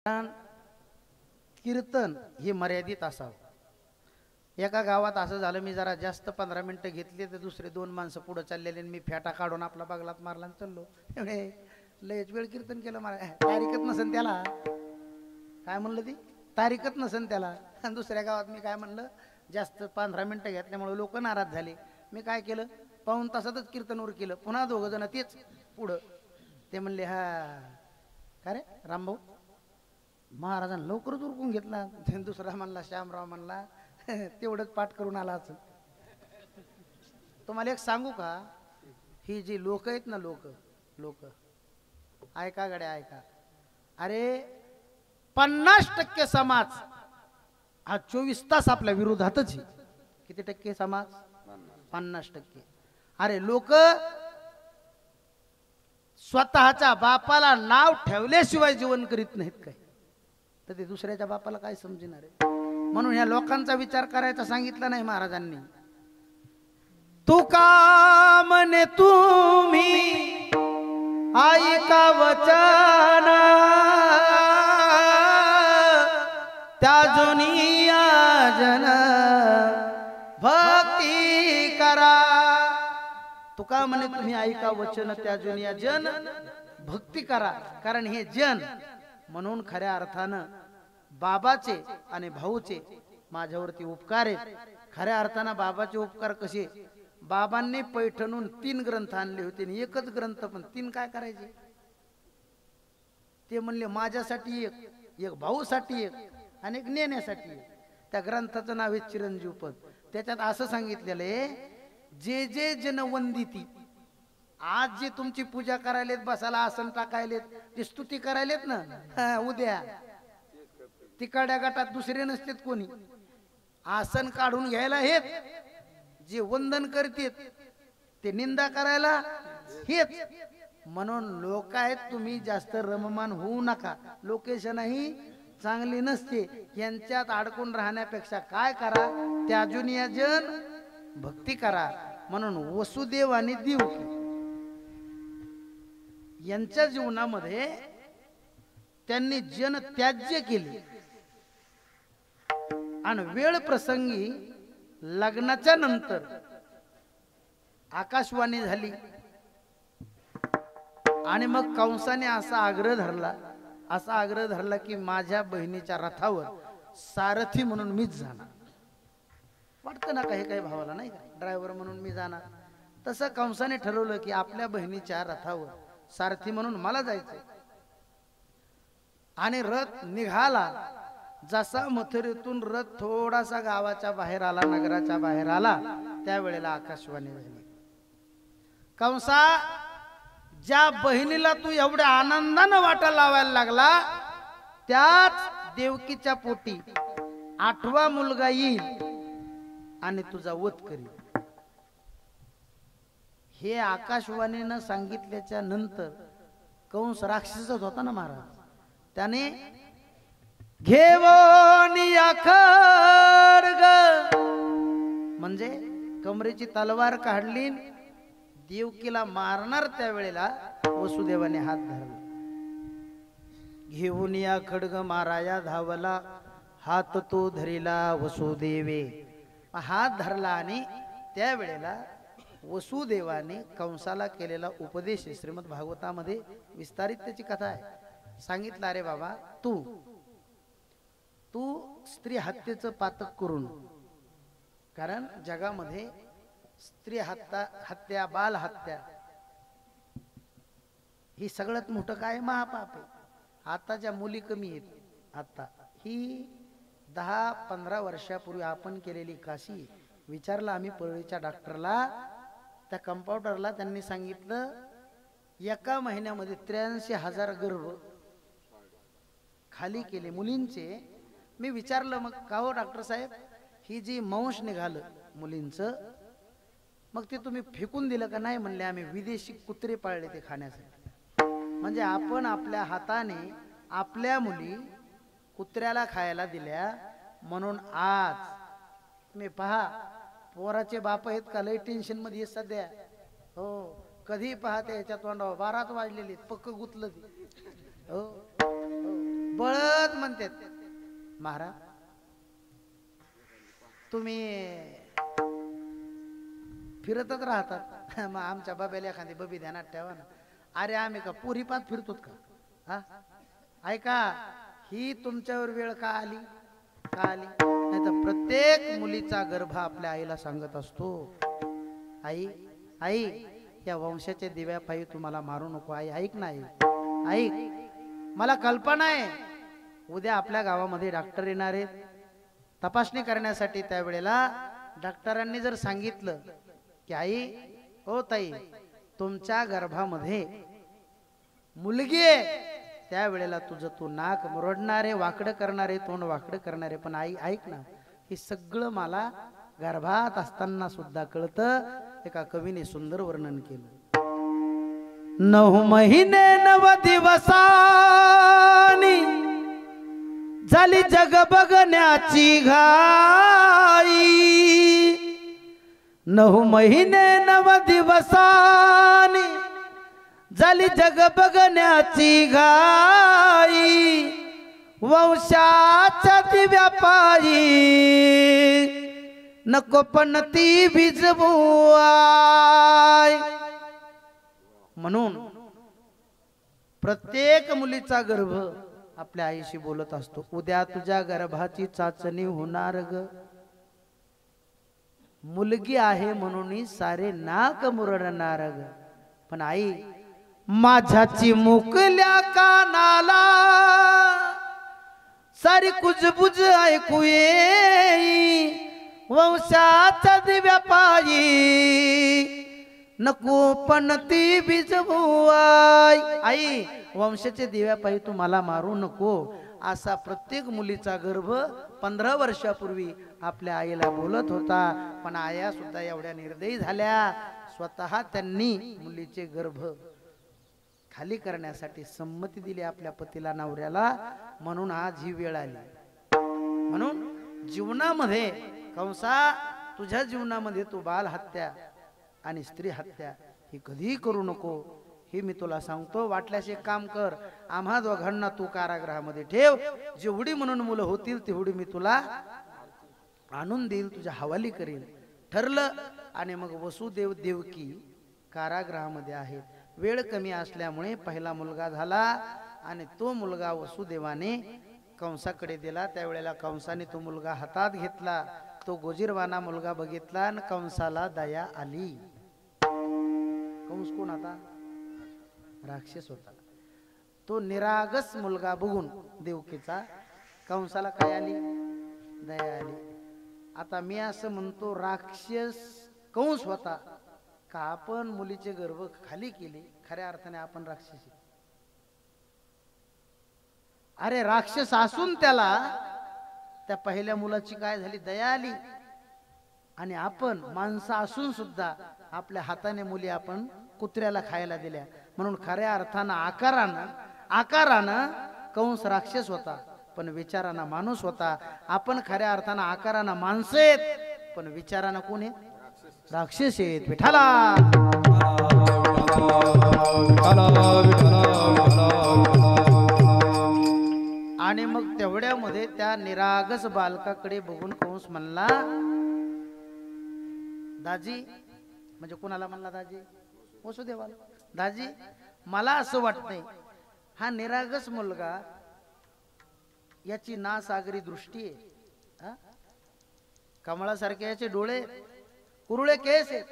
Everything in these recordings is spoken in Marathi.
कारण कीर्तन हे मर्यादित असावं. एका गावात असं झालं, मी जरा जास्त 15 मिनिटं घेतली तर दुसरे दोन माणसं पुढे चाललेले, मी फेटा काढून आपला बगलात मारला आणि चाललो. लयच वेळ कीर्तन केलं. मला तारीखच नसेल त्याला. काय म्हणलं ती तारीखच नसेल त्याला. दुसऱ्या गावात मी काय म्हणलं, जास्त 15 मिनिटं घेतल्यामुळे लोक नाराज झाले. मी काय केलं, पाऊण तासातच कीर्तनवर केलं. पुन्हा दोघं जण तेच पुढं. ते म्हणले, हा का रे रामभाऊ, महाराजांना लवकरच उरकून घेतला. दुसरा म्हणला, श्यामराव म्हणला, तेवढंच पाठ करून आला असेल. तुम्हाला एक सांगू का, ही जी लोक आहेत ना, लोक ऐका गड्या ऐका. अरे 50% समाज हा 24 तास आपल्या विरोधातच आहे. किती टक्के समाज? 50%. अरे लोक स्वतःच्या बापाला नाव ठेवल्याशिवाय जीवन करीत नाहीत काय, तर ते दुसऱ्याच्या बापाला काय समजणार आहे. म्हणून ह्या लोकांचा विचार करायचा सांगितला नाही महाराजांनी. तुका म्हणे तुम्ही ऐका वचन, त्या जुनिया जन भक्ती करा. तुका म्हणे तुम्ही ऐका वचन, त्या जुनिया जन भक्ती करा. कारण हे जन म्हणून खऱ्या अर्थानं बाबाचे आणि भाऊचे माझ्यावरती उपकार आहेत. खऱ्या अर्थानं बाबाचे उपकार कसे, बाबांनी पैठणून 3 ग्रंथ आणले होते आणि एकच ग्रंथ, पण 3 काय करायचे. ते म्हणले माझ्यासाठी एक भाऊसाठी एक आणि एक नेण्यासाठी एक. त्या ग्रंथाचं नाव आहे चिरंजीव पद. त्याच्यात असं सांगितलेलं आहे, जे जे जन वंदिती, आज जे तुमची पूजा करायलेत, बसायला आसन टाकायलेत, जे स्तुती करायलेत ना, उद्या तिकडच्या गटात दुसरे नसतेत कोणी. आसन काढून घ्यायला हेच, जे वंदन करतेत ते निंदा करायला हेच. म्हणून लोक आहेत, तुम्ही जास्त रममान होऊ नका. लोकेशनही चांगली नसते, यांच्यात अडकून राहण्यापेक्षा काय करा, त्या जुनिया जन भक्ती करा. म्हणून वसुदेव आणि देवकी यांच्या जीवनामध्ये त्यांनी जन त्याज्य केले. आणि वेळ प्रसंगी लग्नाच्या नंतर आकाशवाणी झाली आणि मग कंसाने असा आग्रह धरला की माझ्या बहिणीच्या रथावर सारथी म्हणून मीच जाणार. वाटतं ना काही भावाला, नाही का, ड्रायव्हर म्हणून मी जाणार. तसं कंसाने ठरवलं की आपल्या बहिणीच्या रथावर सारथी म्हणून मला जायचं. आणि रथ निघाला. जसा मथुरेतून रथ थोडासा गावाच्या बाहेर आला, नगराच्या बाहेर आला, त्यावेळेला आकाशवाणी झाली, कंसा, ज्या बहिणीला तू एवढ्या आनंदानं वाटा लावायला लागला, त्याच देवकीच्या पोटी 8वा मुलगा येईल आणि तुझा वध करील. हे आकाशवाणीनं सांगितल्याच्या नंतर कंस राक्षसच होता ना महाराज, त्याने घेऊन खड्ग म्हणजे कमरेची तलवार काढली, देवकीला मारणार त्यावेळेला वसुदेवाने हात धरला. घेऊन या खड्ग माराया धावला, हात तो धरिला वसुदेवे. हात धरला आणि त्यावेळेला वसुदेवाने कंसाला केलेला उपदेश श्रीमद भागवतामध्ये विस्तारित त्याची कथा आहे. सांगितलं, अरे बाबा, तू स्त्री हत्येचं पातक करून, कारण जगामध्ये स्त्री हत्या, बाल हत्या ही सगळ्यात मोठं काय, महापाप आहे. आताच्या मुली कमी आहेत. आता ही 10-15 वर्षापूर्वी आपण केलेली काशी विचारला आम्ही परळीच्या डॉक्टरला, त्या कंपाऊंडरला. त्यांनी सांगितलं एका महिन्यामध्ये 83,000 गर्भ खाली केले मुलींचे. मी विचारलं, मग का हो डॉक्टर साहेब, ही जी मांस निघालं मुलींचं, मग ते तुम्ही फेकून दिलं का? नाही म्हणले, आम्ही विदेशी कुत्रे पाळले ते खाण्यासाठी. म्हणजे आपण आपल्या हाताने आपल्या मुली कुत्र्याला खायला दिल्या. म्हणून आज तुम्ही पहा, पोराचे बाप आहेत का लय टेन्शन मध्ये सध्या. हो, कधी पाहते याच्या तोंडावर 12 वाजलेले, पक्क गुतलं ते. हो, पळत म्हणतात महाराज तुम्ही फिरतच राहतात मग आमच्या बाब्याला एखादी बबी ध्यानात ठेवा ना. अरे आम्ही का पुरी पात फिरतोत का? हा ऐका ही तुमच्यावर वेळ का आली नाही तर प्रत्येक मुलीचा गर्भ आपल्या आईला सांगत असतो आई आई या वंशाच्या दिव्यापायी तुम्हाला मारू नको आई ऐक नाही ऐक मला कल्पना आहे उद्या आपल्या गावामध्ये डॉक्टर येणार आहेत तपासणी करण्यासाठी. त्यावेळेला डॉक्टरांनी जर सांगितलं की आई ओ ताई तुमच्या गर्भामध्ये मुलगी आहे त्यावेळेला तुझं तू नाक मुरडणारे वाकडं करणारे तोंड वाकडं करणारे पण आई ऐक ना हे सगळं मला गर्भात असताना सुद्धा कळतं. एका कवीने सुंदर वर्णन केलं. 9 महिने 9 दिवसांनी झाली जग बघण्याची घाई 9 महिने 9 दिवसांनी झाली जग बघण्याची घाई वंशाच्या दिव्यापायी नको पण ती भिजवूय. म्हणून प्रत्येक मुलीचा गर्भ आपल्या आईशी बोलत असतो उद्या तुझ्या गर्भाची चाचणी होणार ग. मुलगी आहे म्हणून सारे नाक मुरडणार ग. पण आई माझ्याची मुकल्या कानाला सारी कुजबुज ऐकू येई वंशाच्या दिव्यापायी नको पण ती भिजवूय. आई वंशाच्या दिव्यापायी तू मला मारू नको असा प्रत्येक मुलीचा गर्भ 15 वर्षापूर्वी आपल्या आईला बोलत होता. पण आया सुद्धा एवढ्या निर्दयी झाल्या स्वतः त्यांनी मुलीचे गर्भ खाली करण्यासाठी संमती दिली आपल्या पतीला नवऱ्याला. म्हणून आज ही वेळ आली. म्हणून जीवनामध्ये कंसा तुझ्या जीवनामध्ये तू बाल हत्या आणि स्त्री हत्या ही कधीही करू नको हे मी तुला सांगतो. वाटल्यास एक काम कर आम्हा दोघांना तू कारागृहामध्ये ठेव जेवढी म्हणून मुलं होतील तेवढी मी तुला आणून देईल तुझ्या हवाली करील. ठरलं. आणि मग वसुदेव देवकी कारागृहामध्ये आहेत. वेळ कमी असल्यामुळे पहिला मुलगा झाला आणि तो मुलगा वसुदेवाने कंसाकडे दिला. त्यावेळेला कंसाने तो मुलगा हातात घेतला. तो गोजीरवाना मुलगा बघितला आणि कंसाला दया आली. कंस कोण आता? राक्षस होता. तो निरागस मुलगा बघून देवकीचा कंसाला काय आली? दया आली. आता मी असं म्हणतो राक्षस कंस होता का आपण मुलीचे गर्भ खाली केले खऱ्या अर्थाने आपण राक्षसी. अरे राक्षस असून त्याला त्या पहिल्या मुलाची काय झाली? दया आली. आणि आपण माणसं असून सुद्धा आपल्या हाताने मुली आपण कुत्र्याला खायला दिल्या. म्हणून खऱ्या अर्थानं आकारानं कंस राक्षस होता पण विचारानं माणूस होता. आपण खऱ्या अर्थानं आकारानं माणसं आहेत पण विचारानं कोण आहेत? राक्षस आहेत. विठाला आणि मग तेवढ्यामध्ये त्या निरागस बालकाकडे बघून कंस म्हणला दाजी म्हणजे कोणाला म्हणला दाजी? वसुदेवाला. दाजी मला असं वाटतंय हा निरागस मुलगा याची नासागरी दृष्टी आहे. कमळासारखे याचे डोळे कुरुळे केस आहेत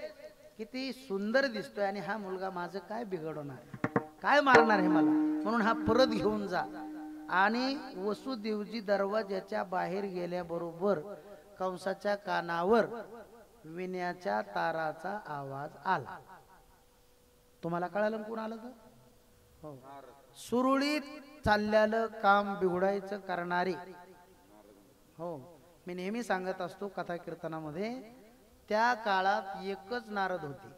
किती सुंदर दिसतोय आणि हा मुलगा माझं काय बिघडवणार काय मारणार आहे मला म्हणून हा परत घेऊन जा. आणि वसुदेवजी दरवाजाच्या बाहेर गेल्याबरोबर कंसाच्या कानावर विण्याच्या ताराचा आवाज आला. तुम्हाला कळालं कोण आलं तर? हो. सुरळीत चाललेलं काम बिघडायचं करणारे. हो मी नेहमी सांगत असतो कथा कीर्तनामध्ये त्या काळात एकच नारद होते.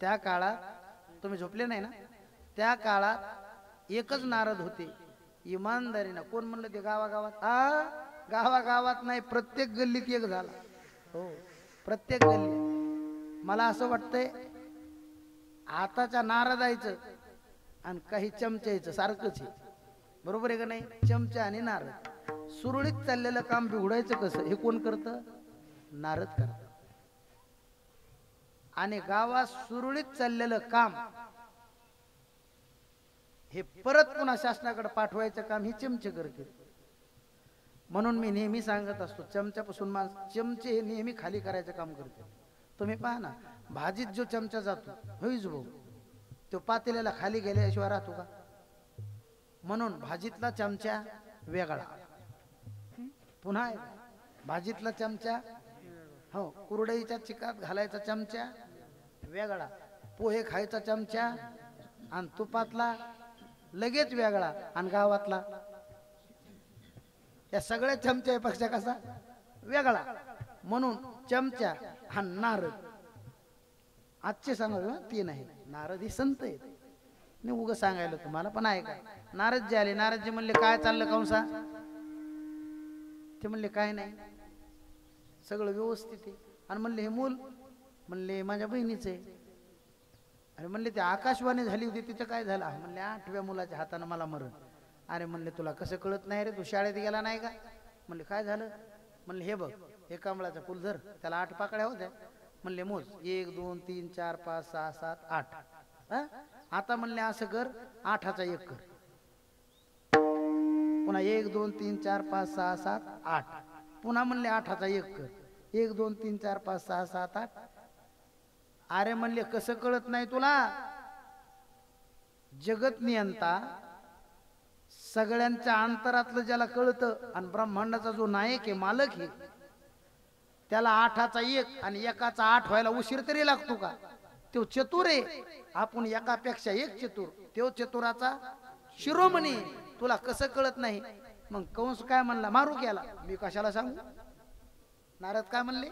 त्या काळात तुम्ही झोपले नाही ना? त्या काळात एकच नारद होते. इमानदारीनं कोण म्हणलं ते गावागावात? गावागावात नाही प्रत्येक गल्लीत एक झाला. हो प्रत्येक गल्लीत. मला असं वाटतंय आताच्या नारदायचं आणि काही चमच्याचं सारखंच आहे, बरोबर आहे का नाही? चमचा आणि नारद. सुरळीत चाललेलं काम बिघडायचं कसं हे कोण करतं? नारद करतं. आणि गावात सुरळीत चाललेलं काम हे परत पुन्हा शासनाकडे पाठवायचं काम ही चमचे करते. म्हणून मी नेहमी सांगत असतो, चमच्यापासून चमचे हे नेहमी खाली करायचं काम करते. तुम्ही पहा ना, भाजीत जो चमचा जातो होईच भाऊ, तो पातेल्याला खाली गेल्याशिवाय राहतो का? म्हणून भाजीतला चमचा वेगळा, पुन्हा भाजीतला चमचा, हो, कुरडईच्या चिकात घालायचा चमचा वेगळा, पोहे खायचा चमचा आणि तुपातला लगेच वेगळा, आणि गावातला या सगळ्या चमच्यापेक्षा कसा वेगळा. म्हणून चमचा हा नारद. आजचे सांगा ते नाही, नारद ही संत आहेत. मी उगं सांगायला तुम्हाला, पण आहे का? नारद जे आले, नारदजी म्हणले काय चाललं कंसा? ते म्हणले काय नाही, सगळं व्यवस्थित आहे. आणि म्हणले हे मूल? म्हणले माझ्या बहिणीचं आहे. अरे म्हणले ते आकाशवाणी झाली होती तिचं काय झालं? म्हणले 8व्या मुलाच्या हातानं मला मरण. अरे म्हणले तुला कसं कळत नाही रे, तू शाळेत गेला नाही का? म्हणले काय झालं? म्हणले हे बघ, हे कमळाचा फुल धर, त्याला 8 पाकळ्या होत्या. म्हणले मोज, 1 2 3 4 5 6 7 8. आता म्हणले असं कर, 8चा 1 कर. पुन्हा 1 2 3 4 5 6 7 8. पुन्हा म्हणले 8चा 1 कर. 1 2 3 4 5 6 7 8. अरे म्हणले कसं कळत नाही तुला? जगत नियंता सगळ्यांच्या अंतरातलं ज्याला कळतं, आणि ब्रह्मांडाचा जो नायक आहे, मालक आहे, त्याला 8चा 1 आणि 1चा 8 व्हायला उशीर तरी लागतो का? तो चतुर आहे, आपण एकापेक्षा एक चतुर. तो चतुराचा शिरोमणी. तुला कसं कळत नाही? मग कंस काय म्हणला? मारू केला. मी कशाला सांगू? नारद काय म्हणले?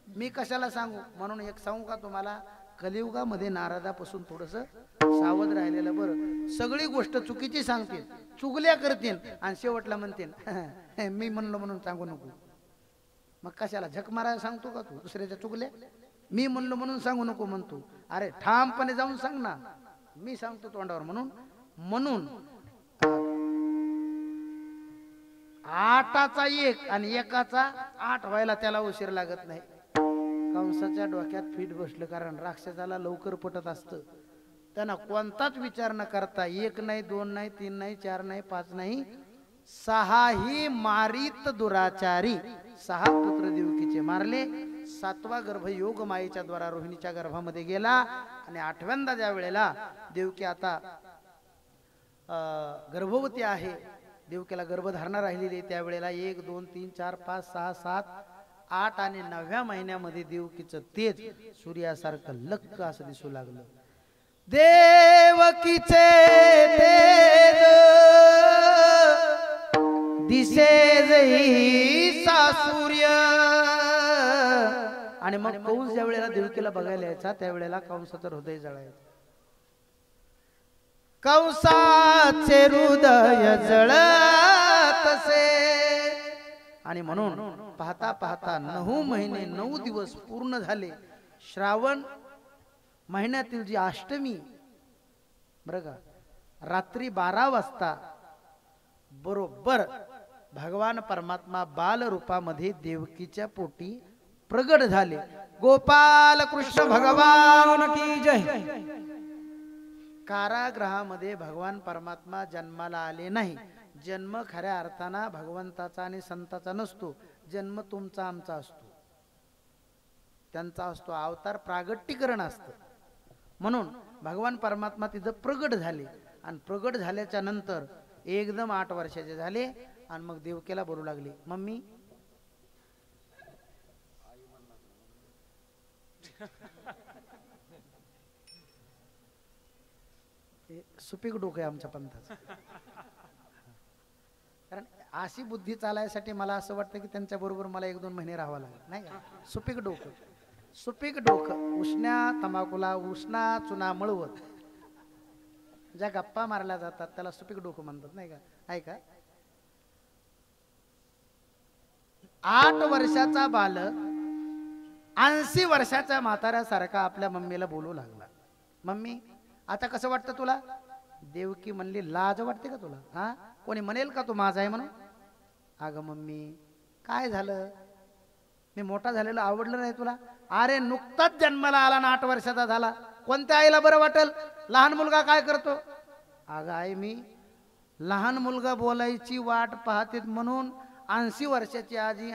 मी कशाला सांगू? म्हणून एक सांगू का तुम्हाला, कलियुगामध्ये नारदापासून थोडस सावध राहिलेलं बरं. सगळी गोष्ट चुकीची सांगतील, चुगल्या करतील, आणि शेवटला म्हणतील मी म्हणलो म्हणून सांगू नको. मग कशाला झक मारायला सांगतो का तू दुसऱ्याच्या चुगल्या? मी म्हणलो म्हणून सांगू नको म्हणतो. अरे ठामपणे जाऊन सांग ना, मी सांगतो तोंडावर. म्हणून 8चा 1 आणि 1चा 8 व्हायला त्याला उशीर लागत नाही. कंसाच्या डोक्यात फीट बसलं, कारण राक्षसाला लवकर पटत असतं. त्यांना कोणताच विचार न करता 1 नाही 2 नाही 3 नाही 4 नाही 5 नाही 6ही मारित दुराचारी. 6 पुत्र देवकीचे मारले. 7वा गर्भ योग मायेच्या द्वारा रोहिणीच्या गर्भामध्ये गेला. आणि 8व्यांदा ज्या वेळेला देवकी आता गर्भवती आहे, देवकीला गर्भधारणा राहिलेली, त्यावेळेला 1 2 3 4 5 6 7 8 आणि 9व्या महिन्यामध्ये देवकीचं तेज सूर्यासारखं लक्क असं दिसू लागलं. देवकीचे तेज दिसे जैसा सूर्य. आणि मग कंस ज्या वेळेला देवकीला बघायला यायचा, त्यावेळेला कंसाचं हृदय जळायचं. कंसाचे हृदय जळतसे. आणि म्हणून पाहता पाहता 9 महिने 9 दिवस पूर्ण झाले. श्रावण महिन्यातील जी अष्टमी, बरं का, रात्री 12 वाजता बरोबर भगवान परमात्मा बाल रूपामध्ये देवकीच्या पोटी प्रगट झाले. गोपाल कृष्ण भगवान की जय. कारागृहामध्ये भगवान परमात्मा जन्माला आले नाही. जन्म खऱ्या अर्थाने भगवंताचा आणि संताचा नसतो. जन्म तुमचा आमचा असतो, त्यांचा असतो. अवतार प्रागट्यकरण असतं. म्हणून भगवान परमात्मा तिथं प्रगट झाले. आणि प्रगट झाल्याच्या नंतर एकदम 8 वर्षाचे झाले. आणि मग देवकीला बोलू लागले, मम्मी सुपीक डोकं आहे आमच्या पंथाचं. कारण अशी बुद्धी चालायसाठी मला असं वाटतं की त्यांच्या बरोबर मला 1-2 महिने राहावं लागेल, नाही का? सुपीक डोकं, सुपीक डोकं. उष्ण्या तंबाखूला उष्णा चुना मळवत ज्या गप्पा मारल्या जातात त्याला सुपीक डोकं म्हणतात, नाही का? आहे का? 8 वर्षाचा बालक 80 वर्षाच्या म्हाताऱ्यासारखा आपल्या मम्मीला बोलू लागला, मम्मी आता कसं वाटतं तुला? देवकी म्हणली लाज वाटते का तुला? हा, कोणी म्हणेल का तू माझा आहे म्हणून? अगं मम्मी काय झालं, मी मोठा झालेलो आवडलं नाही तुला? अरे नुकताच जन्माला आला ना, 8 वर्षाचा झाला, कोणत्या आईला बरं वाटेल? लहान मुलगा काय करतो? अगं आई मी लहान मुलगा बोलायची वाट पाहते म्हणून 80 वर्षाची आजी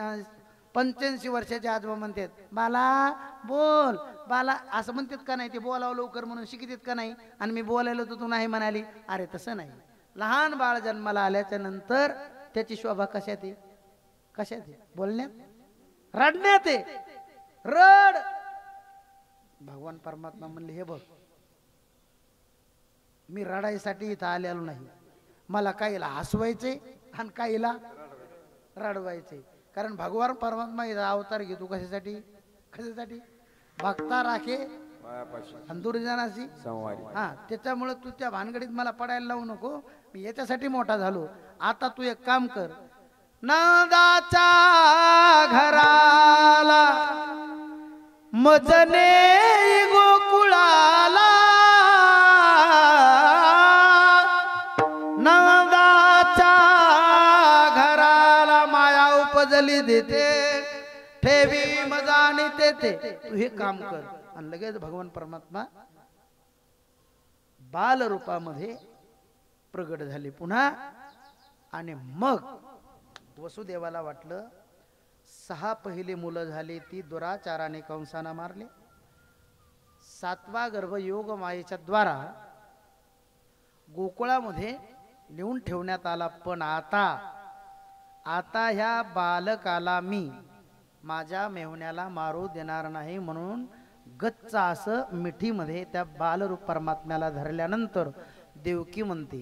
85 वर्षाचे आजोबा म्हणतात बाला बोल बाला, असं म्हणतात का नाही? ते बोलावं लवकर म्हणून शिकतात का नाही? आणि मी बोलायला तर तू नाही म्हणाली. अरे तसं नाही, लहान बाळ जन्माला आल्याच्या नंतर त्याची शोभा कशात आहे? कशात आहे? बोलण्यात, रडण्यात आहे. रड. भगवान परमात्मा म्हणले हे बघ, मी रडायसाठी इथं आलेलो नाही, मला काहीला हसवायचे आणि काहीला रडवायचे. कारण भगवान परमात्मा इथं अवतार घेतो कशासाठी? कशासाठी? भक्ता राखे आणि दुर्जनाशी संवारी. हा, त्याच्यामुळे तू त्या भानगडीत मला पडायला लावू नको, मी याच्यासाठी मोठा झालो. आता तू एक काम कर, नंदाच्या घराला मजने गोकुळाला, नंदाच्या घराला माया उपजली देते, ठेवी मजानी देते. तू हे काम कर. आणि लगेच भगवान परमात्मा बाल रूपामध्ये प्रगट झाले पुन्हा. आणि मग वसुदेवाला वाटलं 6 पहिली मुलं झाली, ती दुराचाराने कंसाना मारले. 7वा गर्भ योग मायेच्या द्वारा गोकुळामध्ये नेऊन ठेवण्यात आला. पण आता ह्या बालकाला मी माझ्या मेहुण्याला मारू देणार नाही म्हणून गच्च असं मिठीमध्ये त्या बालरूप परमात्म्याला धरल्यानंतर देवकी म्हणते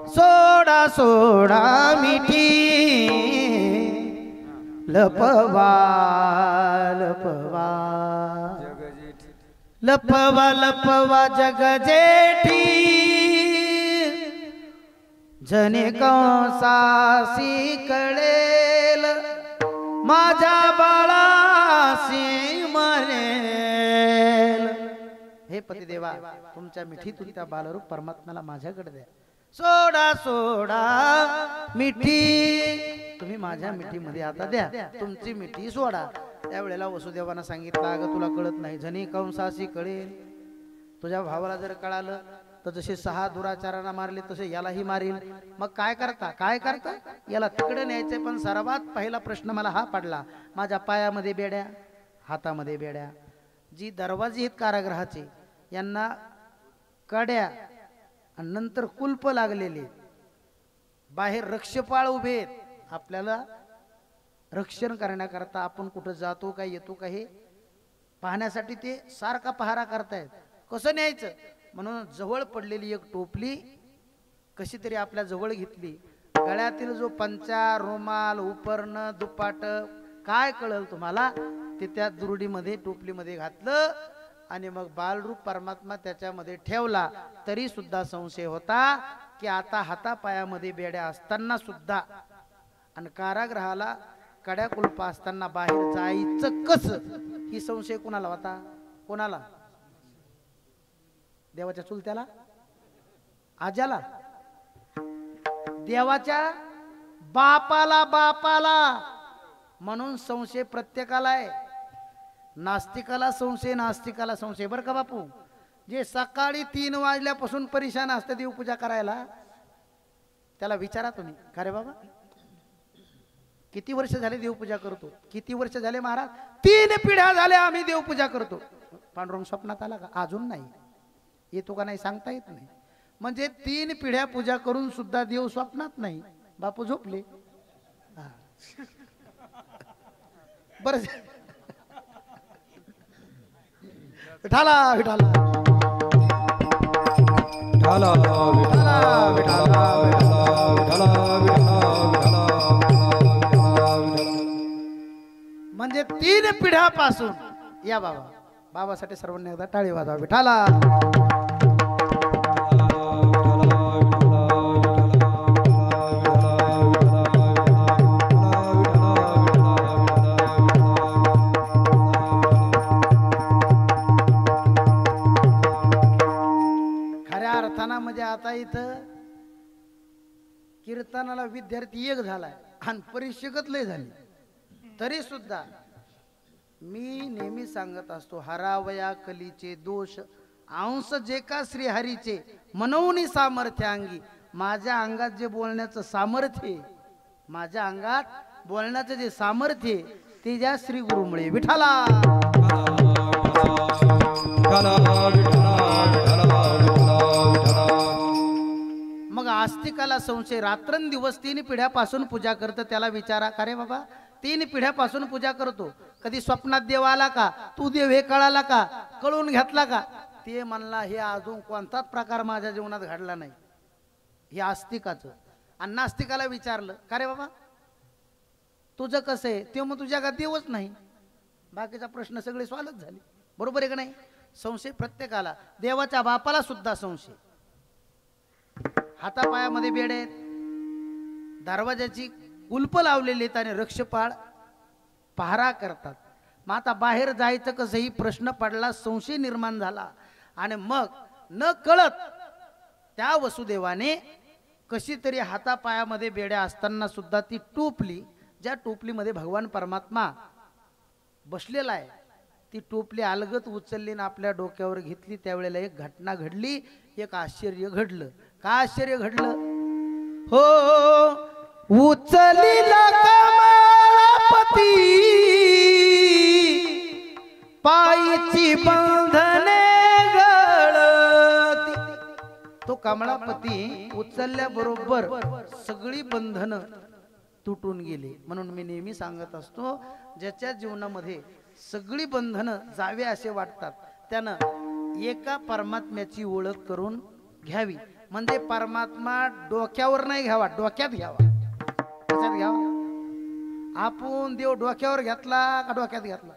सोडा सोडा मिठी लपवा लपवा लपवा लपवा जग जेठी, जने कंसासी कळेल माझ्या बाळासी मरेल. हे पतिदेवा, तुमच्या मिठीतून त्या बालरूप परमात्म्याला माझ्याकडे द्या. सोडा सोडा मिठी, तुम्ही माझ्या मिठीमध्ये आता द्या, तुमची मिठी सोडा. त्यावेळेला वसुदेवानं सांगितलं अगं तुला कळत नाही, जनी कंसासी कळेल. तुझ्या भावाला जर कळालं तर जसे 6 दुराचारांना मारले तसे यालाही मारील. मग काय करता काय करता? याला तिकडे न्यायचे. पण सर्वात पहिला प्रश्न मला हा पडला, माझ्या पायामध्ये बेड्या, हातामध्ये बेड्या, जी दरवाजे आहेत कारागृहाचे यांना कड्या आणि नंतर कुलप लागलेले, बाहेर रक्षपाळ उभे आहेत. आपल्याला रक्षण करण्याकरता आपण कुठं जातो का येतो का हे पाहण्यासाठी ते सारखा पहारा करतायत. कसं न्यायचं म्हणून जवळ पडलेली एक टोपली कशी तरी आपल्या जवळ घेतली. गळ्यातील जो पंचा, रुमाल, उपरणं, दुपाट काय कळल तुम्हाला ते त्या दुरुडीमध्ये टोपलीमध्ये घातलं आणि मग बालरूप परमात्मा त्याच्यामध्ये ठेवला. तरी सुद्धा संशय होता की आता हातापायामध्ये बेड्या असताना सुद्धा आणि कारागृहाला कड्या कुलपा असताना बाहेर जायचं कसं, ही संशय कुणाला होता? कोणाला? देवाच्या चुलत्याला, आज्याला, देवाच्या बापाला, बापाला. म्हणून संशय प्रत्येकाला आहे. नास्तिकाला संशय, नास्तिकाला संशय. बरं का बापू, जे सकाळी 3 वाजल्यापासून परेशान असतं देवपूजा करायला, त्याला विचारा तुम्ही, का रे बाबा किती वर्ष झाले देवपूजा करतो? किती वर्ष झाले महाराज? 3 पिढ्या झाल्या आम्ही देवपूजा करतो. पांडुरंग स्वप्नात आला का? अजून नाही. येतो का नाही सांगता येत नाही. म्हणजे 3 पिढ्या पूजा करून सुद्धा देव स्वप्नात नाही. बापू झोपले. बर विठाला विठाला विठाला विठाला विठाला विठाला. म्हणजे 3 पिढ्यापासून. या बाबा, बाबासाठी सर्वांनी एकदा टाळी वाजवा. विठाला. खऱ्या अर्थानं म्हणजे आता कीर्तनाला विद्यार्थी एक झालाय आणि परीक्षेकच लय झाली तरी सुद्धा मी नेहमी सांगत असतो हरावया कलीचे दोष अंश जे का श्रीहरीचे मनवनी सामर्थ्य अंगी. माझ्या अंगात जे बोलण्याचं सामर्थ्य आहे, माझ्या अंगात बोलण्याचं जे सामर्थ्य आहे ते ज्या श्री गुरुमुळे विठाला. मग आस्तिकाला संशय रात्रंदिवस 3 पिढ्यापासून पूजा करतं. त्याला विचारा का रे बाबा 3 पिढ्यापासून पूजा करतो, कधी स्वप्नात देव आला का, तू देव हे कळाला का, कळून घेतला का? ते म्हणला हे अजून कोणताच प्रकार माझ्या जीवनात घडला नाही. हे आस्तिकाचं. आणि नास्तिकाला विचारलं का रे बाबा तुझं कसं आहे, ते मग तुझ्या का देवच नाही. बाकीचा प्रश्न सगळे सॉल्व्ह झाले. बरोबर आहे का नाही? संशय प्रत्येकाला, देवाच्या बापाला सुद्धा संशय. हातापायामध्ये बेड आहेत, दरवाजाची कुलप लावलेली आहेत आणि रक्षपाळ पहारा करतात. मग आता बाहेर जायचं कसं ही प्रश्न पडला, संशय निर्माण झाला. आणि मग न कळत त्या वसुदेवाने कशी तरी हातापायामध्ये बेड्या असताना सुद्धा ती टोपली, ज्या टोपलीमध्ये भगवान परमात्मा बसलेला आहे, ती टोपली अलगत उचलली आणि आपल्या डोक्यावर घेतली. त्यावेळेला एक घटना घडली, एक आश्चर्य घडलं. का आश्चर्य घडलं? हो उचलीला कमळापती पायीची बंधने गळती. तो कमळापती उचलल्याबरोबर सगळी बंधन तुटून गेली. म्हणून मी नेहमी सांगत असतो, ज्याच्या जीवनामध्ये सगळी बंधनं जावे असे वाटतात त्यानं एका परमात्म्याची ओळख करून घ्यावी. म्हणजे परमात्मा डोक्यावर नाही घ्यावा, डोक्यात घ्यावा. कशात घ्यावा? आपण देव डोक्यावर घेतला का डोक्यात घेतला?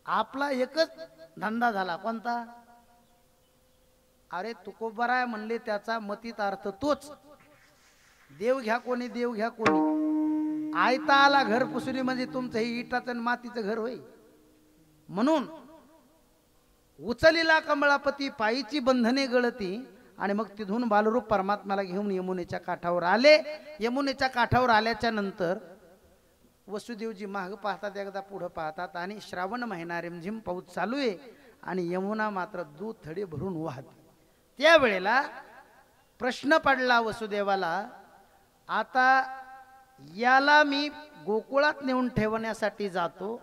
आपला एकच धंदा झाला. कोणता? अरे तुकोबाराय म्हणले त्याचा मतीत अर्थ तोच. देव घ्या कोणी, देव घ्या कोणी. आयता आला घर पुसली म्हणजे तुमचं हे इटाचं आणि मातीचं घर होय. म्हणून उचलीला कमळापती पायीची बंधने गळती. आणि मग तिथून बालरूप परमात्म्याला घेऊन यमुनेच्या काठावर आले. यमुनेच्या काठावर आल्याच्या नंतर वसुदेवजी माग पाहतात, एकदा पुढं पाहतात आणि श्रावण महिना रिमझिम पाऊस चालू आहे आणि यमुना मात्र दूध थडे भरून वाहते. त्यावेळेला प्रश्न पडला वसुदेवाला, आता याला मी गोकुळात नेऊन ठेवण्यासाठी जातो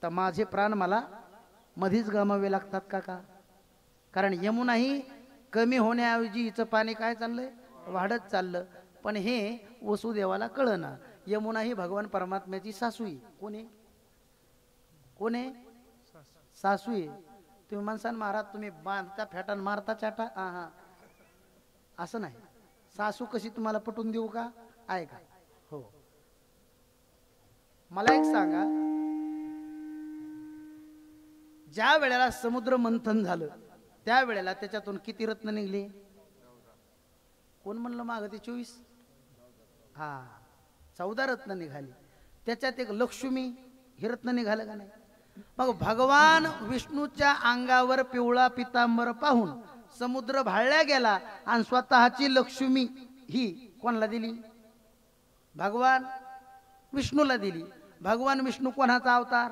तर माझे प्राण मला मधीच गमावे लागतात का? कारण यमुना ही कमी होण्याऐवजी हिचं पाणी काय चाललंय, वाढत चाललं. पण हे वसुदेवाला कळना. यमुना ही भगवान परमात्म्याची सासू आहे. कोणी कोणी सासू आहे. तुम्ही माणसान महाराज तुम्ही बांधता फेटान मारता चाटा, हा असं नाही. सासू कशी तुम्हाला पटवून देऊ का? आहे का? हो. मला एक सांगा, ज्या वेळेला समुद्र मंथन झालं त्यावेळेला त्याच्यातून किती रत्न निघले? कोण म्हणलं माग ते 24? हा 14 रत्न निघाली. त्याच्यात एक लक्ष्मी हे रत्न निघालं का नाही? मग भगवान विष्णूच्या अंगावर पिवळा पितांबर पाहून समुद्र भाळल्या गेला आणि स्वतःची लक्ष्मी ही कोणाला दिली? भगवान विष्णूला दिली. भगवान विष्णू कोणाचा अवतार?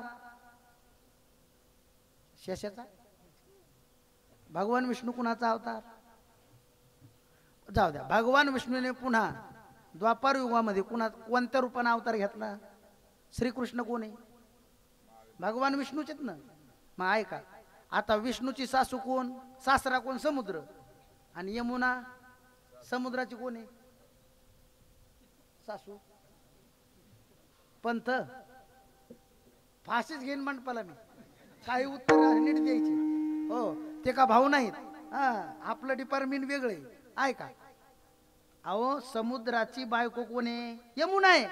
शेषाचा. भगवान विष्णू कुणाचा अवतार? जाऊ द्या. भगवान विष्णूने पुन्हा द्वापार युगामध्ये कोणत्या रूपाने अवतार घेतला? श्रीकृष्ण कोण आहे? भगवान विष्णूचेच ना. मग ऐका, आता विष्णूची सासू कोण? सासरा कोण? समुद्र. आणि यमुना समुद्राची कोण आहे? सासू. पंथ फाशीच घेईन मंडपाला मी. काही उत्तर नीट द्यायची. हो ते का भाऊ नाहीत. हा आपलं डिपार्टमेंट वेगळे आहे का? अहो समुद्राची बायको कोण आहे? यमुना आहे.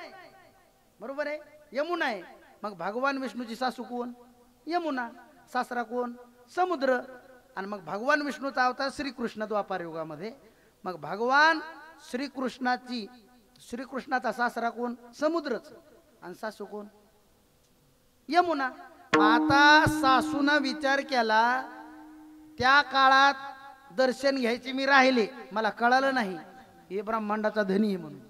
बरोबर आहे, यमुना आहे. मग भगवान विष्णूची सासू कोण? यमुना. सासरा कोण? समुद्र. आणि मग भगवान विष्णूचा अवतार श्रीकृष्ण द्वापार युगामध्ये. मग भगवान श्रीकृष्णाचा सासरा कोण? समुद्रच. आणि सासू कोण? यमुना. आता सासून विचार केला, त्या काळात दर्शन घ्यायचे मी राहिले, मला कळालं नाही हे ब्रह्मांडाचा धनी आहे म्हणून,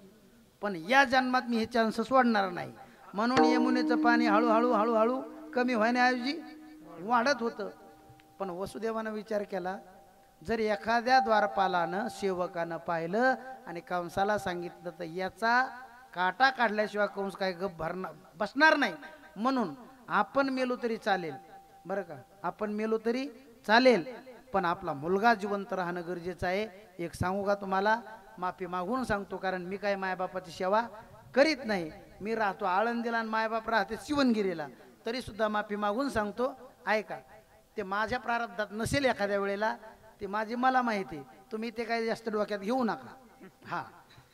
पण या जन्मात मी हे चान्स सोडणार नाही. म्हणून यमुनेचं पाणी हळूहळू हळूहळू कमी होण्याऐवजी वाढत होतं. पण वसुदेवानं विचार केला, जर एखाद्या द्वारपालानं सेवकानं पाहिलं आणि कंसाला सांगितलं तर याचा काटा काढल्याशिवाय कंस काय गप भरणार बसणार नाही. म्हणून आपण मेलो तरी चालेल, बरं का, आपण मेलो तरी चालेल, पण आपला मुलगा जिवंत राहणं गरजेचं आहे. एक सांगू का तुम्हाला, माफी मागून सांगतो, कारण मी काय मायबापाची सेवा करीत नाही. मी राहतो आळंदीला आणि मायबाप राहते शिवणगिरीला, तरी सुद्धा माफी मागून सांगतो. ऐका, ते माझ्या प्रारब्धात नसेल एखाद्या वेळेला, ते माझी मला माहिती, तुम्ही ते काही जास्त डोक्यात घेऊ नका. हा,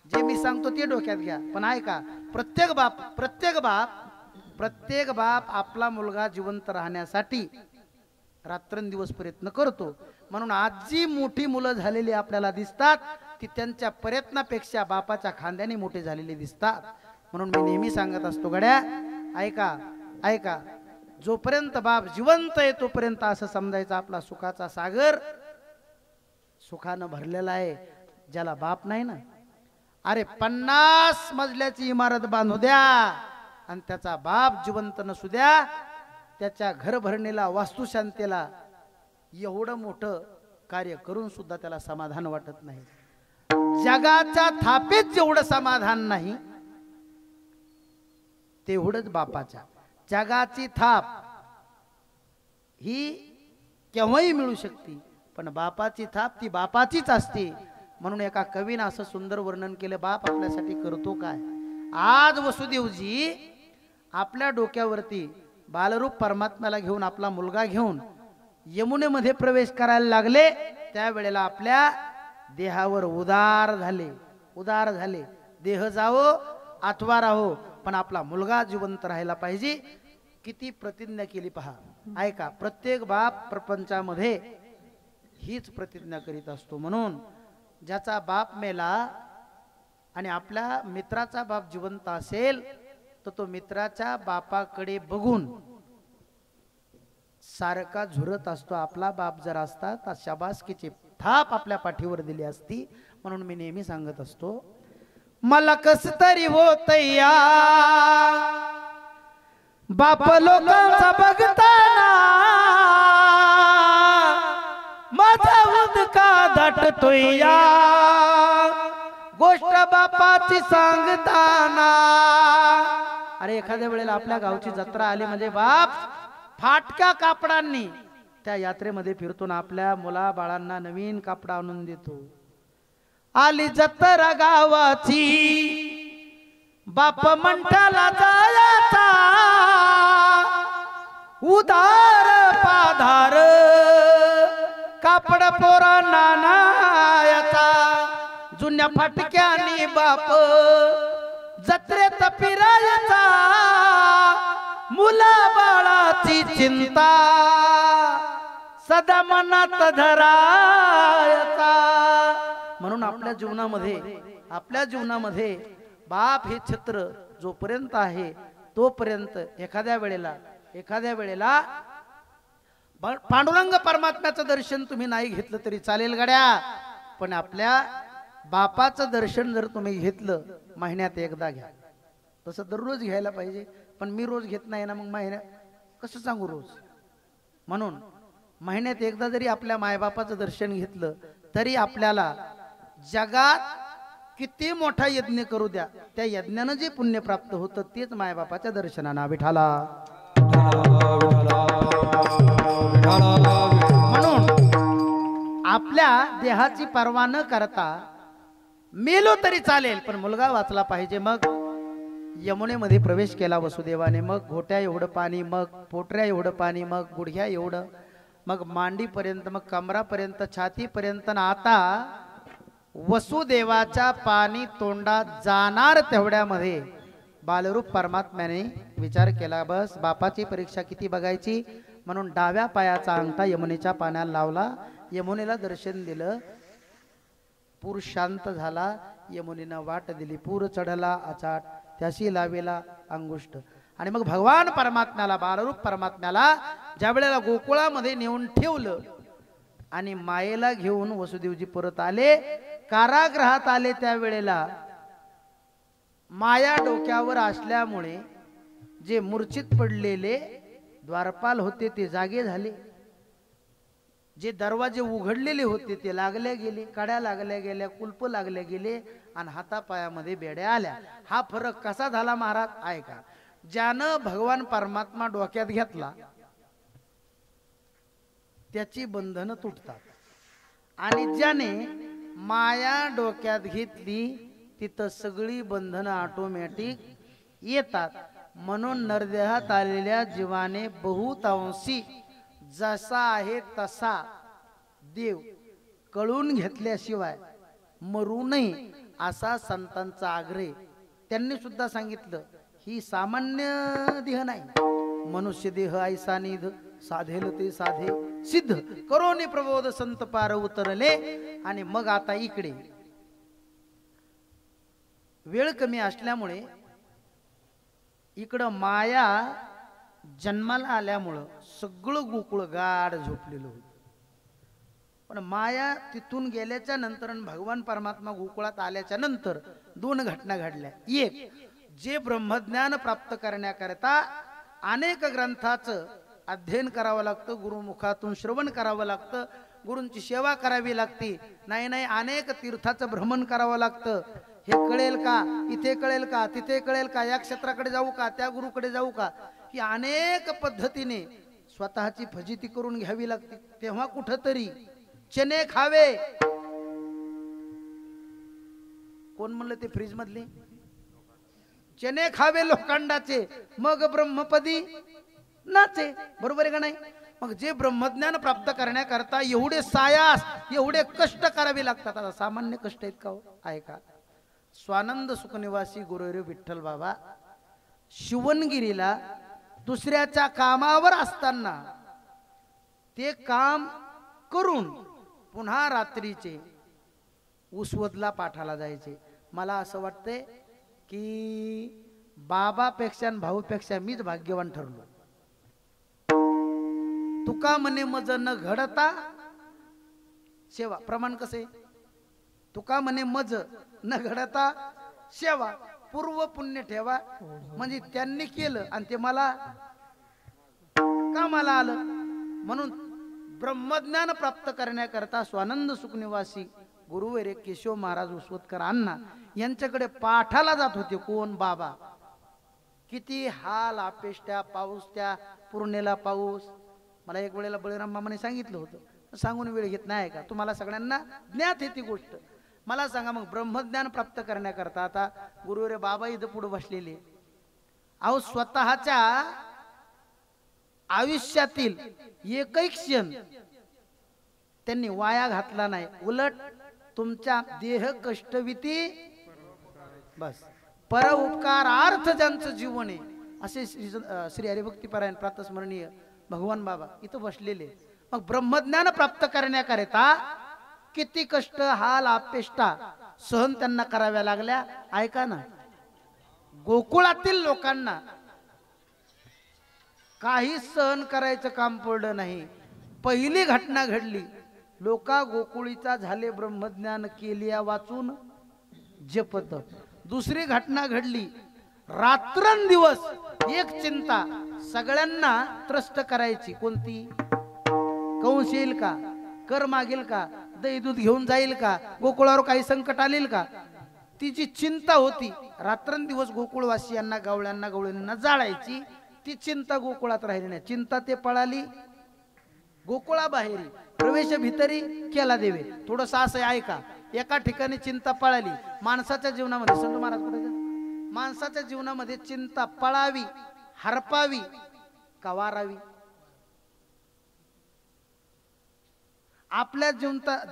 जे मी सांगतो ते डोक्यात घ्या. पण ऐका, प्रत्येक बाप आपला मुलगा जिवंत राहण्यासाठी रात्रंदिवस प्रयत्न करतो. म्हणून आज जी मोठी मुलं झालेली आपल्याला दिसतात ती त्यांच्या प्रयत्नापेक्षा बापाच्या खांद्याने मोठे झालेले दिसतात. म्हणून मी नेहमी सांगत असतो, गड्या ऐका ऐका, जोपर्यंत बाप जिवंत आहे तोपर्यंत असं समजायचं आपला सुखाचा सागर सुखानं भरलेला आहे. ज्याला बाप नाही ना, अरे 50 मजल्याची इमारत बांधू द्या आणि त्याचा बाप जिवंत नसू द्या, त्याच्या घर भरणीला वास्तुशांतीला एवढं मोठं कार्य करून सुद्धा त्याला समाधान वाटत नाही. जगाच्या थापेत जेवढं समाधान नाही तेवढंच बापाच्या. जगाची थाप ही केव्हाही मिळू शकते, पण बापाची थाप ती बापाचीच असते. म्हणून एका कवीनं असं सुंदर वर्णन केलं, बाप आपल्यासाठी करतो काय. आज वसुदेवजी आपल्या डोक्यावरती बालरूप परमात्म्याला घेऊन, आपला मुलगा घेऊन यमुनेमध्ये प्रवेश करायला लागले, त्यावेळेला आपल्या देहावर उदार झाले. देह जावो अथवा राहो, पण आपला मुलगा जिवंत राहायला पाहिजे. किती प्रतिज्ञा केली पहा. ऐका, प्रत्येक बाप प्रपंचामध्ये हीच प्रतिज्ञा करीत असतो. म्हणून ज्याचा बाप मेला आणि आपल्या मित्राचा बाप जिवंत असेल तर तो मित्राच्या बापाकडे बघून सारखा झुरत असतो. आपला बाप जर असता तर शाबासकीची थाप आपल्या पाठीवर दिली असती. म्हणून मी नेहमी सांगत असतो, मला कस तरी होतया बाप लोकांचा बघताना, माझा उदका दाटतोय या गोष्ट बापाची सांगताना. अरे एखाद्या वेळेला आपल्या गावची जत्रा आली म्हणजे बाप फाटक्या कापडांनी त्या यात्रेमध्ये फिरतो ना, आपल्या मुला बाळांना नवीन कापड आणून देतो. आली जत्रा गावाची बाप मंठाला जायचा, उदार पाधार कापड पोरा नानायाचा. जुन्या फाटक्यानी बाप जत्रेत फिरायचा, मुला बाळाची चिंता सदा मनात धरायचा. म्हणून आपल्या जीवनामध्ये बाप हे छत्र जोपर्यंत आहे तोपर्यंत एखाद्या वेळेला पांडुरंग परमात्म्याचं दर्शन तुम्ही नाही घेतलं तरी चालेल गड्या, पण आपल्या बापाचं दर्शन जर तुम्ही घेतलं महिन्यात एकदा घ्या. तसं दररोज घ्यायला पाहिजे, पण मी रोज घेत नाही ना, मग महिन्यात कसं सांगू रोज. म्हणून महिन्यात एकदा जरी आपल्या मायबापाचं दर्शन घेतलं तरी आपल्याला जगात किती मोठा यज्ञ करू द्या, त्या यज्ञानं जे पुण्य प्राप्त होतं तेच मायबापाच्या दर्शनानं. विठाला म्हणून आपल्या देहाची पर्वा न करता मेलो तरी चालेल, पण मुलगा वाचला पाहिजे. मग यमुनेमध्ये प्रवेश केला वसुदेवाने. मग घोट्या एवढं पाणी, मग पोटऱ्या एवढं पाणी, मग गुडघ्या एवढं, मग मांडीपर्यंत, मग कमरापर्यंत, छातीपर्यंत. आता वसुदेवाच्या पाणी तोंडात जाणार तेवढ्यामध्ये बालरूप परमात्म्याने विचार केला, बस बापाची परीक्षा किती बघायची. म्हणून डाव्या पायाचा अंगठा यमुनेच्या पाण्याला लावला, यमुनेला दर्शन दिलं. पूर शांत झाला, यमुनेनं वाट दिली. पूर चढला अचाट, त्याशी लावेला अंगुष्ठ. आणि मग भगवान परमात्म्याला, बालरूप परमात्म्याला ज्या वेळेला गोकुळामध्ये नेऊन ठेवलं आणि मायेला घेऊन वसुदेवजी परत आले. कारागृहात आले त्यावेळेला माया डोक्यावर असल्यामुळे जे मूर्छित पडलेले द्वारपाल होते ते जागे झाले. जे दरवाजे उघडलेले होते ते लागल्या गेले, कड्या लागल्या गेल्या, कुलप लागल्या गेले आणि हातापायामध्ये बेड्या आल्या. हा फरक कसा झाला महाराज ऐका. ज्यानं भगवान परमात्मा डोक्यात घेतला त्याची बंधनं तुटतात आणि ज्याने माया डोक्यात घेतली तिथं सगळी बंधनं ऑटोमॅटिक येतात. म्हणून नरदेहात आलेल्या जीवाने बहुतांशी जसा आहे तसा देव कळून घेतल्याशिवाय मरू नये असा संतांचा आग्रह. त्यांनी सुद्धा सांगितलं ही सामान्य देह नाही, मनुष्य देह ऐसा निध साधेल ते साधे सिद्ध करोनी प्रबोध संत पार उतरले. आणि मग आता इकडे वेळ कमी असल्यामुळे इकडं माया जन्माला आल्यामुळं सगळं गोकुळ गाढ झोपलेलं होतं. पण माया तिथून गेल्याच्या नंतर आणि भगवान परमात्मा गोकुळात आल्याच्या नंतर दोन घटना घडल्या. एक, जे ब्रह्मज्ञान प्राप्त करण्याकरता अनेक ग्रंथाचं अध्ययन करावं लागतं, गुरुमुखातून श्रवण करावं लागतं, गुरूंची सेवा करावी लागते, नाही नाही अनेक तीर्थाचं भ्रमण करावं लागतं. हे कळेल का, इथे कळेल का, तिथे कळेल का, या क्षेत्राकडे जाऊ का, त्या गुरुकडे जाऊ का, ही अनेक पद्धतीने स्वतःची फजिती करून घ्यावी लागते. तेव्हा कुठंतरी चणे खावे. कोण म्हणलं ते फ्रीज मधले चणे खावे लोखंडाचे मग ब्रह्मपदी नाचे. बरोबर आहे का नाही. मग जे ब्रह्मज्ञान प्राप्त करण्याकरता एवढे सायास एवढे कष्ट करावे लागतात. आता सामान्य कष्ट आहेत का हो? आहे का. स्वानंद सुखनिवासी गुरुदेव विठ्ठल बाबा शिवणगिरीला दुसऱ्याच्या कामावर असताना ते काम करून पुन्हा रात्रीचे उसवदला पाठाला जायचे. मला असं वाटतंय की बाबापेक्षा आणि भाऊपेक्षा मीच भाग्यवान ठरलो. तुका म्हणे मज न घडता सेवा. प्रमाण कसे. तुका म्हणे मज न घडता सेवा. पूर्व पुण्य ठेवा. म्हणजे त्यांनी केलं आणि ते मला कामाला आलं. म्हणून ब्रह्मज्ञान प्राप्त करण्याकरता स्वानंद सुखनिवासी गुरुवर्य केशव महाराज उसवतकर अण्णा यांच्याकडे पाठाला जात होते. कोण. बाबा. किती हाल अपेष्टा, पाऊस, त्या पूर्णेला पाऊस. मला एक वेळेला बळीराम मामाने सांगितलं होतं, सांगून वेळ घेत नाही का, तुम्हाला सगळ्यांना ज्ञात आहे ती गोष्ट. मला सांगा मग ब्रह्मज्ञान प्राप्त करण्याकरता आता गुरुवर्य बाबा इथं पुढे बसलेले. अहो स्वतःच्या आयुष्यातील एकही क्षण त्यांनी वाया घातला नाही. उलट तुमच्या देह कष्टविती बस पर उपकारार्थ ज्यांचं जीवन आहे असे श्री हरिभक्तीपरायण प्रातस्मरणीय भगवान बाबा इथं बसलेले. मग ब्रह्मज्ञान प्राप्त करण्याकरिता किती कष्ट, हाल, अपेष्टा सहन त्यांना कराव्या लागल्या. ऐका ना, गोकुळातील लोकांना काही सहन करायचं काम पडलं नाही. पहिली घटना घडली. लोका गोकुळीचा झाले ब्रह्मज्ञान केलिया वाचून जपत. दुसरी घटना घडली. रात्रंदिवस एक चिंता सगळ्यांना त्रस्त करायची. कोणती. कंस येईल का, कर मागेल का, दही दूध घेऊन जाईल का, गोकुळावर काही संकट आलेल का, तिची चिंता होती. रात्रंदिवस गोकुळवासियांना, गवळ्यांना, गवळींना जाळायची. ती चिंता गोकुळात राहिली नाही. चिंता ते पळाली गोकुळाबाहेरी. प्रवेश भितरी केला देवे. थोडंसं असं ऐका. एका ठिकाणी चिंता पळाली. माणसाच्या जीवनामध्ये संत महाराज कुठे, माणसाच्या जीवनामध्ये चिंता पळावी, हरपावी का वारावी. आपल्या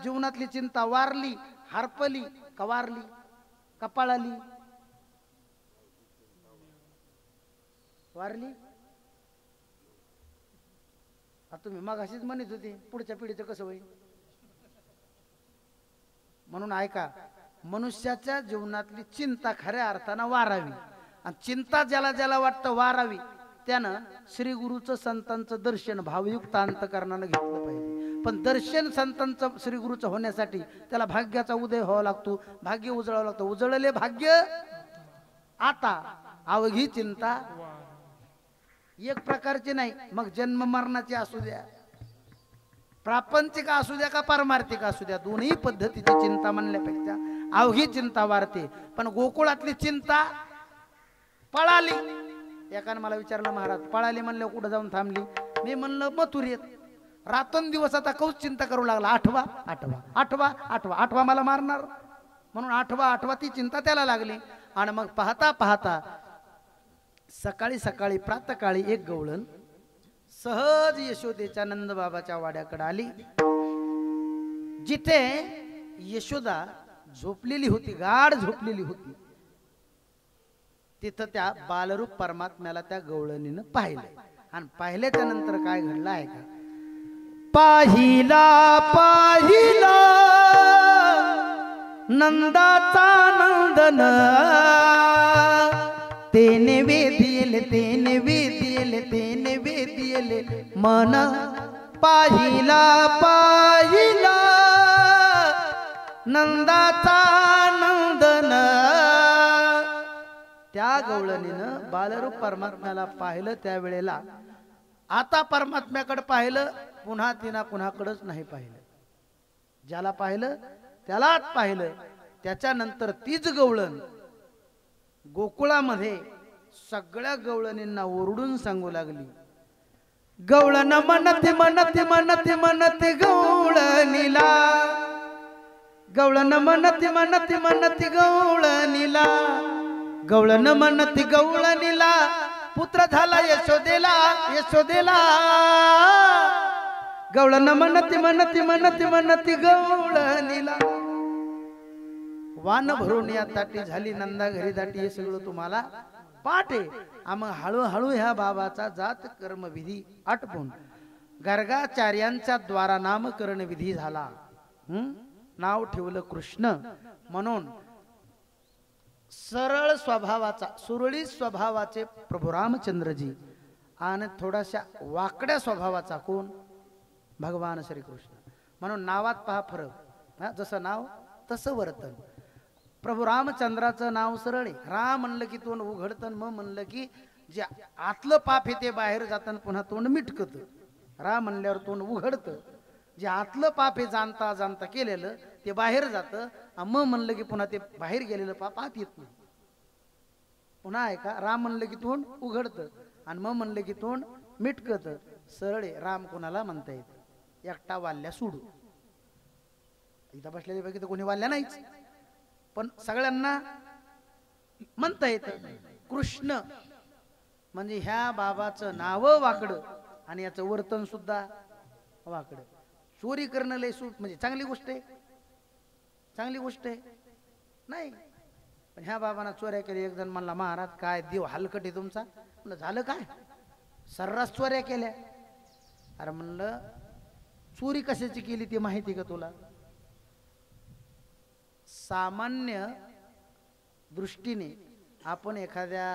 जीवनातली चिंता वारली, हरपली का वारली का पळाली. वारली. तुम्ही मग अशीच म्हणत होते पुढच्या पिढीचं कसं होईल. म्हणून ऐका, मनुष्याच्या जीवनातली चिंता खऱ्या अर्थानं वारावी. आणि चिंता ज्याला ज्याला वाटतं वारावी त्यानं श्री गुरुचं संतांचं दर्शन भावयुक्त अंतकरणानं घेतलं पाहिजे. पण दर्शन संतांचं श्रीगुरूचं होण्यासाठी त्याला भाग्याचा उदय व्हावा लागतो, भाग्य उजळावं लागतं. उजळले भाग्य आता अवघी चिंता एक प्रकारची नाही. मग जन्म मरणाची असू द्या, प्रापंचिक असू द्या का पारमार्थिक असू द्या, दोन्ही पद्धतीची चिंता म्हणल्यापेक्षा अवघी चिंता वाढते. पण गोकुळातली चिंता पळाली. एकाने मला विचारलं, महाराज पळाली म्हणलं कुठं जाऊन थांबली? मी म्हणलं मथुरेत. रात्रंदिवस आता कौच चिंता करू लागला, आठवा आठवा आठवा आठवा आठवा मला मारणार म्हणून आठवा आठवा ती चिंता त्याला लागली. आणि मग पाहता पाहता सकाळी सकाळी प्रातकाळी एक गवळण सहज यशोदेच्या नंदबाबाच्या वाड्याकडे आली. जिथे यशोदा झोपलेली होती, गाढ झोपलेली होती, तिथं त्या बालरूप परमात्म्याला त्या गवळणीनं पाहिलं. आणि पाहिल्याच्या नंतर काय घडलं आहे का? पाहिला पाहिला नंदाचा नंदन, तेने वेदिले तेने वेदिले तेने वेदिले मन. पाहिला पाहिला नंदाचा नंदन. त्या गवळणीनं बालरूप परमात्म्याला पाहिलं त्यावेळेला. आता परमात्म्याकडे पाहिलं, पुन्हा तिना कुणाकडेच नाही पाहिलं. ज्याला पाहिलं त्यालाच पाहिलं. त्याच्यानंतर तीच गवळण गोकुळामध्ये सगळ्या गवळणींना ओरडून सांगू लागली, गवळण म्हणते म्हणते म्हणते म्हणते गवळणीला, गवळण म्हणते म्हणते म्हणते गवळणीला, गवळण म्हणते गवळणीला पुत्र झाला यशोदेला यशोदेला. गवळण म्हणते म्हणते म्हणते म्हणते गवळणीला. वान भरून या ताटी झाली नंदा घरी दाटी. हे सगळं तुम्हाला पाठ आहे. मग हळूहळू ह्या बाबाचा जात कर्म विधी आटपून गर्गाचार्यांच्या द्वारा नामकरण विधी झाला. नाव ठेवलं कृष्ण. म्हणून सरळ स्वभावाचा सुरळीत स्वभावाचे प्रभू रामचंद्रजी आणि थोड्याशा वाकड्या स्वभावाचा कोण? भगवान श्रीकृष्ण. म्हणून नावात पहा फरक. जसं नाव तसं वर्तन. प्रभू रामचंद्राचं नाव सरळ आहे. राम म्हणलं की तोंड उघडतं, मग म्हणलं की जे आतलं पाप आहे ते बाहेर जातं, पुन्हा तोंड मिटकत. राम म्हणल्यावर तोंड उघडतं. जे आतलं पाप आहे जाणता जाणता केलेलं ते बाहेर जातं. मग म्हणलं की पुन्हा ते बाहेर गेलेलं पाप आत येत नाही. पुन्हा आहे का? राम म्हणलं की तोंड उघडतं आणि मग म्हणलं की तोंड मिटकत. सरळ आहे. राम कोणाला म्हणता येत? एकटा वाल्ल्या सोडू. इथं बसलेल्या पैकी तर कोणी वाल्ल्या नाहीच, पण सगळ्यांना म्हणता येतं. कृष्ण म्हणजे ह्या बाबाचं नाव वाकडं आणि याचं वर्तन सुद्धा वाकडं. चोरी करणं लय म्हणजे चांगली गोष्ट आहे, चांगली गोष्ट आहे नाही. पण ह्या बाबांना चोऱ्या केल्या. एक जण म्हणला, महाराज काय देव हलकट आहे तुमचा. म्हणलं झालं काय? सर्रास चोऱ्या केल्या. अरे म्हणलं चोरी कशाची केली ती माहिती का तुला? सामान्य दृष्टीने आपण एखाद्या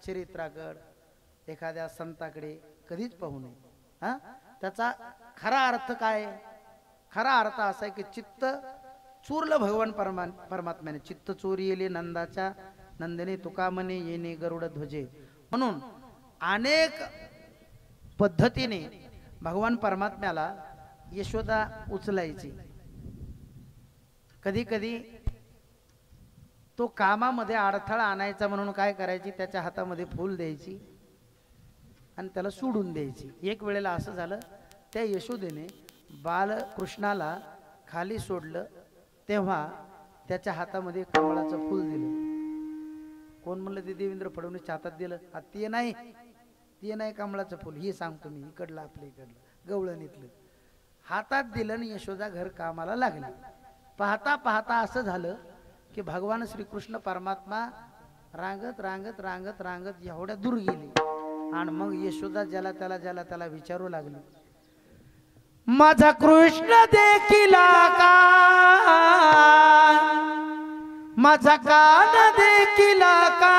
चरित्राकडे एखाद्या संताकडे कधीच पाहू नये. त्याचा खरा अर्थ काय? खरा अर्थ असा आहे की चित्त चोरलं भगवान परमात्म्याने. चित्त चोरी येले नंदाच्या नंदने तुका म्हणे येणे गरुड ध्वजे. म्हणून अनेक पद्धतीने भगवान परमात्म्याला यशोदा उचलायची. कधी कधी तो कामामध्ये अडथळा आणायचा म्हणून काय करायची, त्याच्या हातामध्ये फूल द्यायची आणि त्याला सोडून द्यायची. एक वेळेला असं झालं, त्या यशोदेने बालकृष्णाला खाली सोडलं तेव्हा त्याच्या हातामध्ये कमळाचं फूल दिलं. कोण म्हणलं? ते देवेंद्र फडणवीसच्या हातात दिलं. ते नाही, ते नाही कमळाचं फूल. हे सांगतो मी, इकडलं आपल्या इकडलं गवळणीतलं. हातात दिलं आणि यशोदा घर कामाला लागली. पाहता पाहता असं झालं की भगवान श्रीकृष्ण परमात्मा रांगत रांगत रांगत रांगत एवढ्या दूर गेली. आणि मग यशोदा ज्याला त्याला विचारू लागली, माझा कृष्ण देखील का, माझा कान देखील का,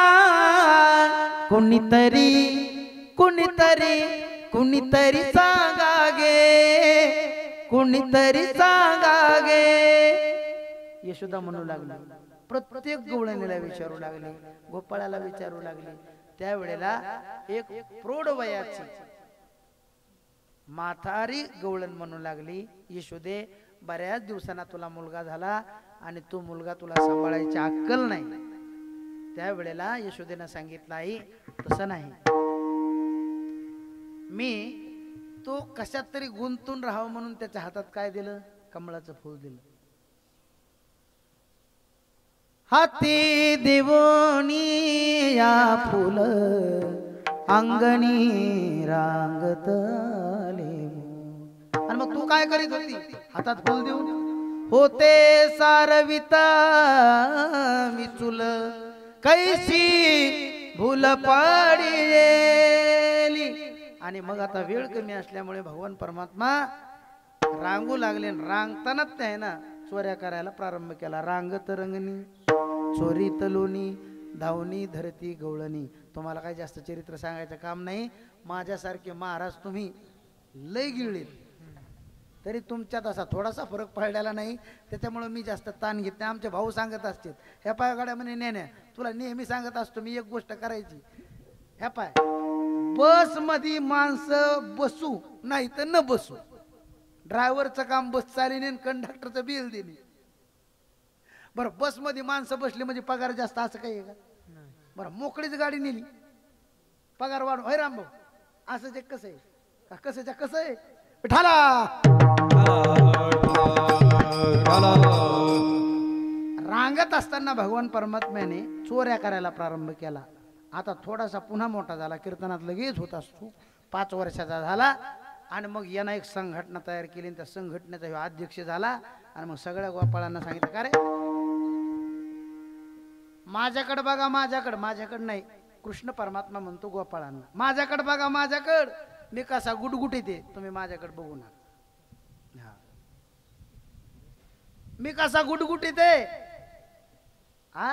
कुणीतरी कुणीतरी कुणीतरी सांगा गे, कोणीतरी सांगा गे. यशोदा म्हणू लागली. प्रत्येक गवळणीला विचारू लागली, गोपाळाला विचारू लागली. त्यावेळेला एक प्रौढ वयाची म्हातारी गवळण म्हणू लागली, यशोदे बऱ्याच दिवसांना तुला मुलगा झाला आणि तो मुलगा तुला सांभाळायची अक्कल नाही. त्यावेळेला यशोदेनं सांगितलं, आई तसं नाही, मी तो कशात तरी गुंतून राहावं म्हणून त्याच्या हातात काय दिलं, कमळाचं फूल दिलं. हाती देवोनी या फुल अंगणी रांगत आले. आणि मग तू काय करीत होती, हातात फुल देऊन? होते सारविता मी चुल कैसी भूल पाडिली. आणि मग आता वेळ कमी असल्यामुळे भगवान परमात्मा रांगू लागले. रांगतानाच ते आहे ना चोऱ्या करायला प्रारंभ केला. रांगत रंगणी चोरी तलोनी धावणी धरती गवळणी. तुम्हाला काही जास्त चरित्र सांगायचं काम नाही. माझ्यासारखे महाराज तुम्ही लय गिळले तरी तुमच्यात असा थोडासा फरक पडलेला नाही. त्याच्यामुळे मी जास्त ताण घेत नाही. आमचे भाऊ सांगत असतात, ह्या पाय गाड्या म्हणे नेण्या तुला नेहमी सांगत असतो मी एक गोष्ट करायची. ह्या पाय बस मध्ये माणसं बसू नाही तर न बसू, ड्रायव्हरचं काम बस चालणे कंडक्टरचं बिल देणे. बरं बस मध्ये माणसं बसली म्हणजे पगार जास्त असं काही आहे का? बरं मोकळीच गाडी नेली पगार वाढ. होय रामभाऊ असं जे कसं आहे का, कसं कसं आहे विठाला. रांगत असताना भगवान परमात्म्याने चोऱ्या करायला प्रारंभ केला. आता थोडासा पुन्हा मोठा झाला, कीर्तनात लगेच होत असतो, 5 वर्षाचा झाला. आणि मग यानं एक संघटना तयार केली आणि त्या संघटनेचा अध्यक्ष झाला. आणि मग सगळ्या गोपाळांना सांगितलं, का रे माझ्याकडे बघा, माझ्याकडे, माझ्याकडे नाही, कृष्ण परमात्मा म्हणतो गोपाळांना, माझ्याकडे बघा, माझ्याकडे मी कसा गुटगुटीत आहे, तुम्ही माझ्याकडे बघू नका. मी कसा गुटगुटीत आहे. हा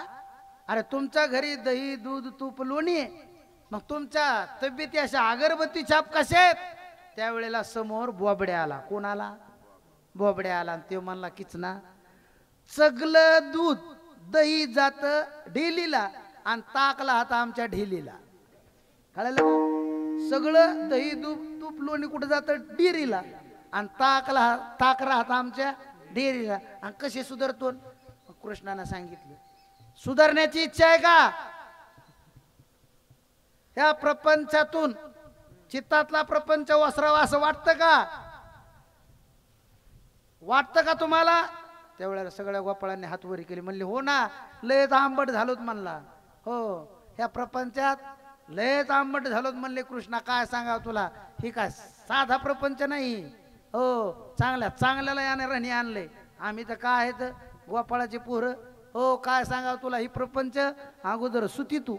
अरे तुमच्या घरी दही दूध तूप लोणी, मग तुमच्या तब्येती अशा अगरबत्ती छाप कशा आहेत. त्यावेळेला समोर बोबड्या आला. कोण आला? बोबड्या आला. आणि ते म्हणला, किचना सगळं दूध दही जात ढिलीला आणि ताकला हात आमच्या ढिलीला. कळलं? सगळं दही दूध तूप लोणी कुठं जातं? डेरीला. आणि ताक राहत आमच्या डेरीला. आणि कसे सुधारतो? कृष्णानं सांगितलं, सुधारण्याची इच्छा आहे का? ह्या प्रपंचातून चित्तातला प्रपंच वसरावा असं वाटतं का? वाटतं का तुम्हाला? त्यावेळेला सगळ्या गोपाळांनी हात वर केली. म्हणले, हो ना, लयच आंबट झालोत म्हणला. हो ह्या प्रपंचात लयच आंबट झालोत म्हणले. कृष्णा काय सांगावं तुला, ही काय साधा प्रपंच नाही. हो चांगल्याला याने रणी आणले. आम्ही तर काय आहेत गोपाळाचे पोरं. हो काय सांगावं तुला, ही प्रपंच अगोदर सुती. तू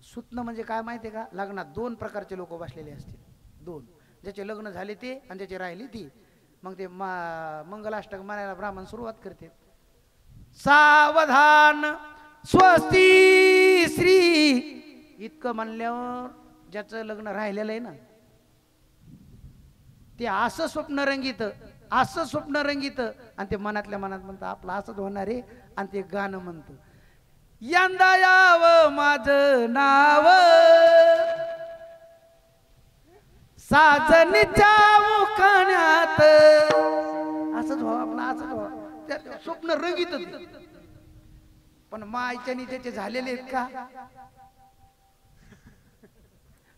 सुतणं म्हणजे काय माहितीये का? लग्नात 2 प्रकारचे लोक बसलेले असतील. 2, ज्याचे लग्न झाले ते आणि ज्याचे राहिले ती. मग ते मंगलाष्टक म्हणायला ब्राह्मण सुरुवात करते. सावधान स्वस्ती श्री इतकं म्हणल्यावर ज्याचं लग्न राहिलेलं आहे ना, ते असं स्वप्न रंगीत, असं स्वप्न रंगीत. आणि ते मनातल्या मनात म्हणतं आपलं असंच होणार आहे. आणि ते गाणं म्हणतं, यंदा याव माझं नाव साजनीच्या मुखाण्यात. असंच व्हावं आपलं, असंच व्हावं. त्या स्वप्न रंगीत. पण मायच्यानी त्याचे झालेले आहेत का?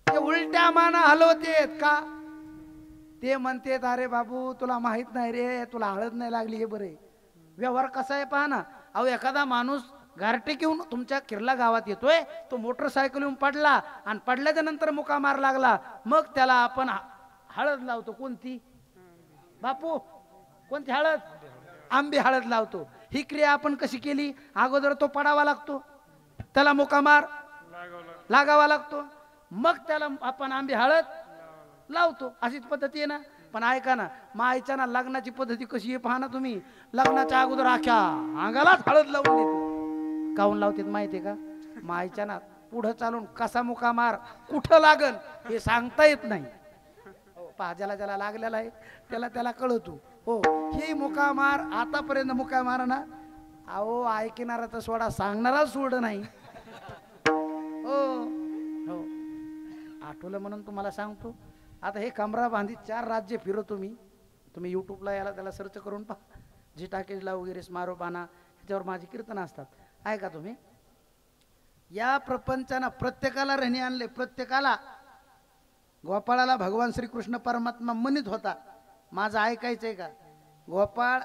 ते उलट्या माना हलवतेत का? ते म्हणतेत, अरे बाबू तुला माहित नाही रे, तुला हळद नाही लागली हे बरे. व्यवहार कसा आहे पहा ना. अहो एखादा माणूस गारटे घेऊन तुमच्या किर्ला गावात येतोय, तो मोटरसायकल येऊन पडला आणि पडल्याच्या नंतर मुका मार लागला, मग त्याला आपण हळद लावतो. कोणती बापू? कोणती हळद? आंबे हळद लावतो. ही क्रिया आपण कशी केली? अगोदर तो पडावा लागतो, त्याला मुका मार लागावा लागतो, मग त्याला आपण आंबे हळद लावतो. अशीच पद्धती आहे ना. पण ऐका ना, मायच्या ना लग्नाची पद्धती कशी आहे पहा ना तुम्ही. लग्नाच्या अगोदर आख्या अंगालाच हळद लावून देते. काऊन लावतात माहितीये का? मायच्या ना पुढं चालून कसा मुका मार कुठं लागल हे सांगता येत नाही. पहा ज्याला ज्याला लागलेला आहे त्याला त्याला कळवतो. हो ही मुका मार आतापर्यंत मुका मार ना, अहो ऐकणारा तर सोडा, सांगणारा सोड नाही. हो हो आठवलं म्हणून तुम्हाला सांगतो. आता हे कमरा बांधित 4 राज्य फिरतो मी. तुम्ही यूट्यूबला याला त्याला सर्च करून पहा, जी टाकेजला वगैरे स्मारोपाना ह्याच्यावर माझी कीर्तन असतात, ऐका तुम्ही. या प्रपंचानं प्रत्येकाला रणी आणले, प्रत्येकाला. गोपाळाला भगवान श्रीकृष्ण परमात्मा म्हणत होता माझं ऐकायचंय का. गोपाळ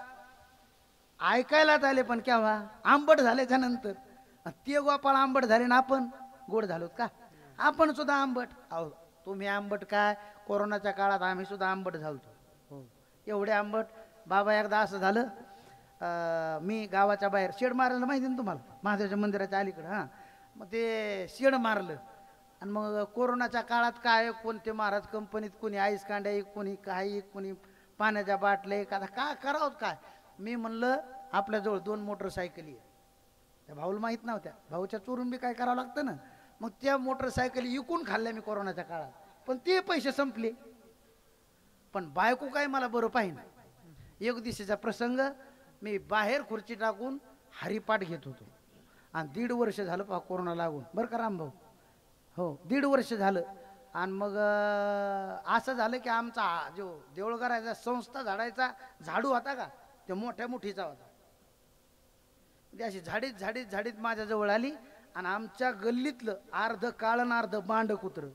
ऐकायलाच आले, पण केव्हा आंबट झाल्याच्या नंतर. ते गोपाळ आंबट झाले ना आपण गोड झालोत का. आपण सुद्धा आंबट. अहो तुम्ही आंबट काय, कोरोनाच्या काळात आम्ही सुद्धा आंबट झालतो. हो एवढे आंबट. बाबा एकदा असं झालं, मी गावाच्या बाहेर शेड मारायला माहिती ना तुम्हाला, महादेवाच्या मंदिराच्या अलीकडं. हां मग ते शेड मारलं. आणि मग कोरोनाच्या काळात काय, कोणते महाराज कंपनीत कोणी आईस कांड्या, कोणी काही, कोणी पाण्याच्या बाटल्या, आता काय करावं काय. मी म्हणलं आपल्याजवळ 2 मोटरसायकली आहे. त्या भाऊला माहीत नव्हत्या, भाऊच्या चोरून बी काय करावं लागतं ना. मग त्या मोटरसायकली विकून खाल्ल्या मी कोरोनाच्या काळात, पण ते पैसे संपले. पण बायको काय मला बरं पाहिजे. एक दिवशीचा प्रसंग, मी बाहेर खुर्ची टाकून हरिपाठ घेत होतो. आणि 1.5 वर्ष झालं पहा कोरोना लागून, बरं का रामभाऊ. हो 1.5 वर्ष झालं. आणि मग असं झालं की आमचा जो देऊळघराचा संस्था झाडायचा झाडू होता का, ते मोठ्या मुठीचा होता. ती अशी झाडीत झाडीत झाडीत माझ्याजवळ आली. आणि आमच्या गल्लीतलं अर्ध काळण अर्ध बांड कुत्र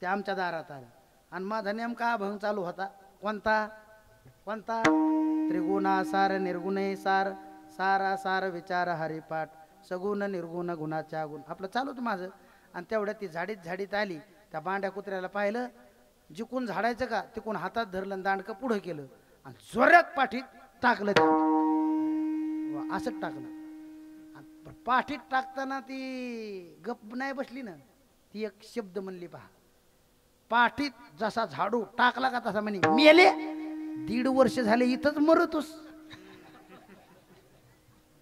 ते आमच्या दारात आलं. आणि माझा नेमका अभंग चालू होता. कोणता कोणता, त्रिगुणासार निर्गुणे सार, सारा सार विचार हरिपाठ, सगुण निर्गुण गुणाच्या गुण, आपलं चालू होतं माझं. आणि तेवढ्या ती झाडीत झाडीत आली. त्या बांड्या कुत्र्याला पाहिलं, जिकून झाडायचं का तिकून हातात धरलं, दांडकं पुढं केलं आणि जोरात पाठीत टाकलं. त्या असंच टाकलं. पाठीत टाकताना ती गप नाही बसली ना, ती एक शब्द म्हणली पहा. पाठीत जसा झाडू टाकला का तसा म्हणे मेले. 1.5 वर्ष झाले इथंच मरतोस.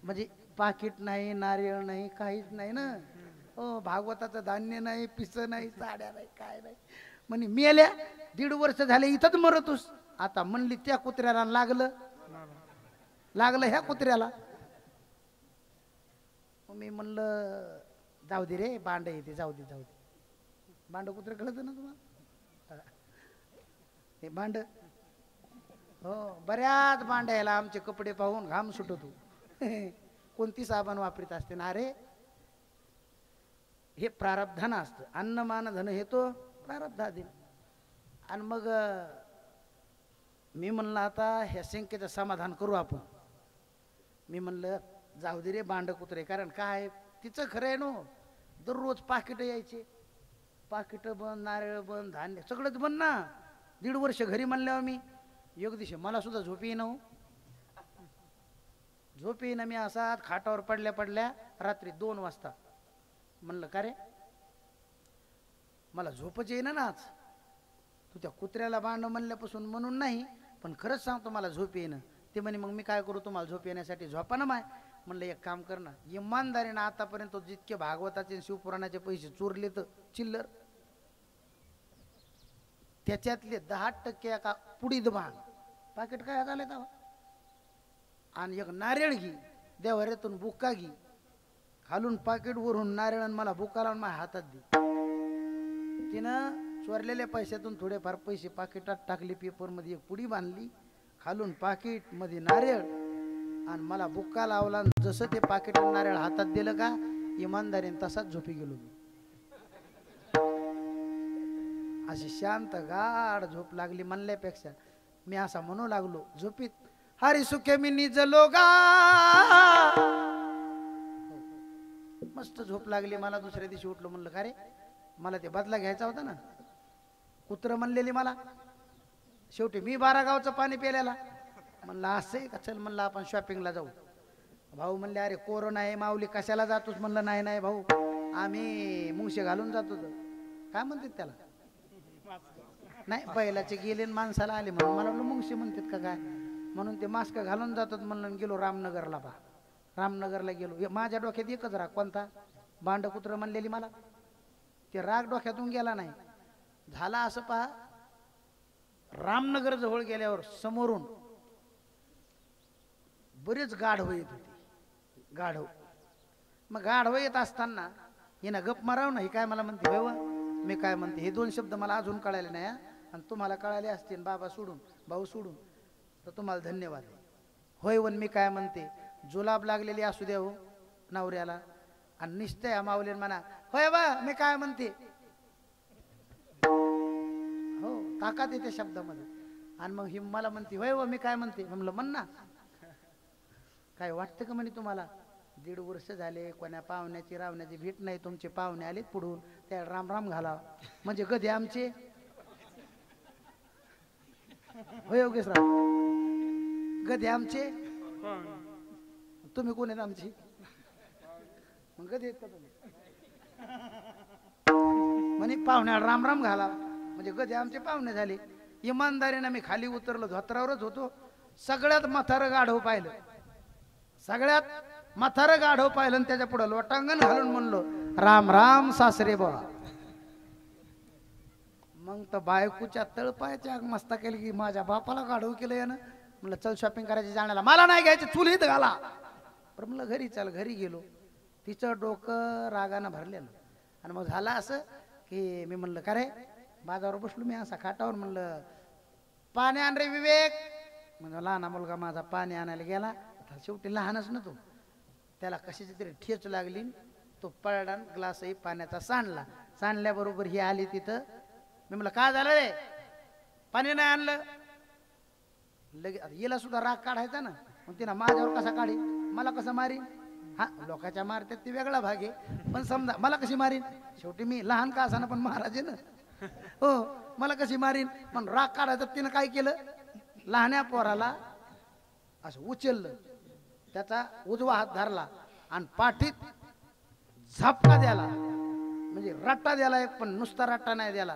म्हणजे पाकिट नाही, नारळ नाही, काहीच नाही ना. हो भागवताचं धान्य नाही, पिस नाही, साड्या नाही, काय नाही. म्हणे मेल्या 1.5 वर्ष झाले इथंच मरतोस. आता म्हणली त्या कुत्र्याला लागलं, लागलं ह्या कुत्र्याला. मी म्हणलं जाऊ दे रे, बांड येते, जाऊ दे जाऊ दे. बांड कुत्रे कळत ना तुम्हाला, हे बांड. हो बऱ्याच बांड्या यायला आमचे कपडे पाहून घाम सुटतो. कोणती साबण वापरीत असते ना. अरे हे प्रारब्धान असतं. अन्न मान धन हे तो प्रारब्धाधीन. आणि मग मी म्हणलं आता ह्या शंकेचं समाधान करू आपण. मी म्हणलं जाऊ दे रे बांड कुत्रे, कारण काय तिचं खरं आहे नो. दररोज पाकिटं यायचे, पाकिटं बंद, नारळ बंद, धान्य सगळंच बंद ना. 1.5 वर्ष घरी म्हणल्यावर मी एक दिवशी मला सुद्धा झोप येईना. झोप येईना. मी असा खाटावर पडल्या पडल्या रात्री 2 वाजता म्हणलं का रे मला झोपच येईना ना आज. तू त्या कुत्र्याला बांड म्हणल्यापासून म्हणून नाही, पण खरंच सांगतो मला झोप येईना. ते म्हणे मग मी काय करू, तुम्हाला झोप येण्यासाठी झोपा ना माय. म्हणलं एक काम कर ना, इमानदारीनं आतापर्यंत जितके भागवताचे शिवपुराणाचे पैसे चोरले तर चिल्लर, त्याच्यातले 10% का पुडीत भांग पाकिट काय झालं तेव्हा. आणि एक नारळ घे, देवाऱ्यातून बुक्का घे, खालून पाकिट वरून नारळ आणि मला बुक्का लावून माझ्या हातात दे. तिनं चोरलेल्या पैशातून थोडेफार पैसे पाकिटात टाकले, पेपरमध्ये एक पुडी बांधली, खालून पाकिट मध्ये नारळ आणि मला बुक्का लावला. जसं ते पाकिट नारळ हातात दिलं का इमानदारीने तसाच झोपी गेलो मी. अशी शांत गाढ झोप लागली. म्हणल्यापेक्षा मी असा म्हणू लागलो झोपीत, हरी सुखे मी निजलो गा. मस्त झोप लागली मला. दुसऱ्या दिवशी उठलो, म्हणलं का रे मला ते बदला घ्यायचा होता ना. कुत्र म्हणलेली मला. शेवटी मी 12 गावचं पाणी प्यायला. म्हणलं असं आहे का, चल म्हणलं आपण शॉपिंगला जाऊ. भाऊ म्हणले अरे कोरोना आहे माऊली कशाला जातोस. म्हणलं नाही नाही भाऊ, आम्ही मुंगशे घालून जातो. काय म्हणतात त्याला, नाही बैलाचे गेले माणसाला आले म्हणून मला वाटलं मुंगशे म्हणतात का काय, म्हणून ते मास्क घालून जातात म्हणून गेलो रामनगरला. बा रामनगरला गेलो. माझ्या डोक्यात एकच राग, कोणता, बांड कुत्र म्हणलेली मला. ते राग डोक्यातून गेला नाही. झाला असं पहा, रामनगर जवळ गेल्यावर समोरून बरेच गाढव येत होते. गाढव, मग गाढव येत असताना हिनं गप माराव ना, ही काय मला म्हणते भाऊ मी काय म्हणते, हे दोन शब्द मला अजून कळाले नाही आणि तुम्हाला कळाले असतील बाबा सोडून भाऊ सोडून तर तुम्हाला धन्यवाद. होय वन मी काय म्हणते, जुलाब लागलेली असू द्या हो नवऱ्याला आणि निश्चय माऊली म्हणा होय बा मी काय म्हणते. हो ताकद येते शब्दामध्ये. आणि मग ही मला म्हणते होय व मी काय म्हणते. म्हणलं म्हण ना, काय वाटतं का म्हणे तुम्हाला, 1.5 वर्ष झाले कोण्या पाहुण्याची रावण्याची भेट नाही, तुमचे पाहुणे आले पुढून त्या राम राम घाला म्हणजे गधे आमचे. होय योगेशराव, गधे आमचे, तुम्ही कोण आहेत आमची, मग गधे आहेत का तुम्ही. म्हणे पाहुण्याला राम राम घाला म्हणजे गधे आमचे पाहुणे झाले. इमानदारीनं मी खाली उतरलो, धोत्रावरच होतो. सगळ्यात म्हातारं गाढव पाहिलं, सगळ्यात म्हातारं गाढव पाहिलं आणि त्याच्या पुढे लोटांगण घालून म्हणलो राम राम सासरे बा. मग तर बायकोच्या तळपायाच्या मस्ता केली की माझ्या बापाला गाढव केलं यानं. म्हणलं चल शॉपिंग करायची जाण्याला, मला नाही घ्यायचं चुलीत घाला. पण म्हणलं घरी चल. घरी गेलो, तिचं डोकं रागानं भरलेलं. आणि मग झालं असं की मी म्हणलं का रे, बाजावर बसलो मी असा खाटावर, म्हणलं पाणी आण रे विवेक. म्हणजे लहान मुलगा माझा पाणी आणायला गेला. शेवटी लहानच ना तो, त्याला कशाची तरी ठेच लागली, तो पळला ग्लासही पाण्याचा सांडला. सांडल्याबरोबर ही आली तिथं. मी म्हणलं काय झालं रे, पाणी नाही आणलं. लगेच हिला सुद्धा राग काढायचा ना, मग तिनं माझ्यावर कसा काढी, मला कसं मारीन. हा लोकांच्या मारतात ते वेगळा भाग आहे, पण समजा मला कशी मारीन. शेवटी मी लहान का असाना पण महाराज आहे ना. हो मला कशी मारीन. पण राग काढायचा तिनं काय केलं, लहान्या पोराला असं उचललं, त्याचा उजवा हात धरला आणि पाठीत झापका द्याला, म्हणजे रट्टा द्याला एक, पण नुसता रट्टा नाही द्याला.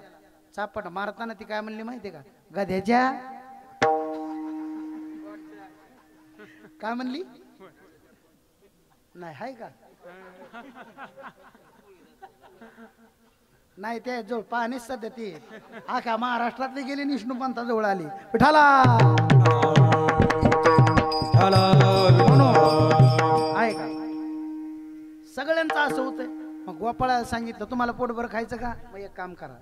चापट मारताना ती काय म्हणली माहितीये का, गध्याच्या काय म्हणली नाही हाय का नाही, त्या जवळ पाहणीच सध्या ती आख्या महाराष्ट्रातली गेली, विष्णू पंथा जवळ आली. विठाला आहे का, सगळ्यांचं असं होतंय. मग गोपाळाला सांगितलं तुम्हाला पोटभर खायचं का, मग एक काम करा,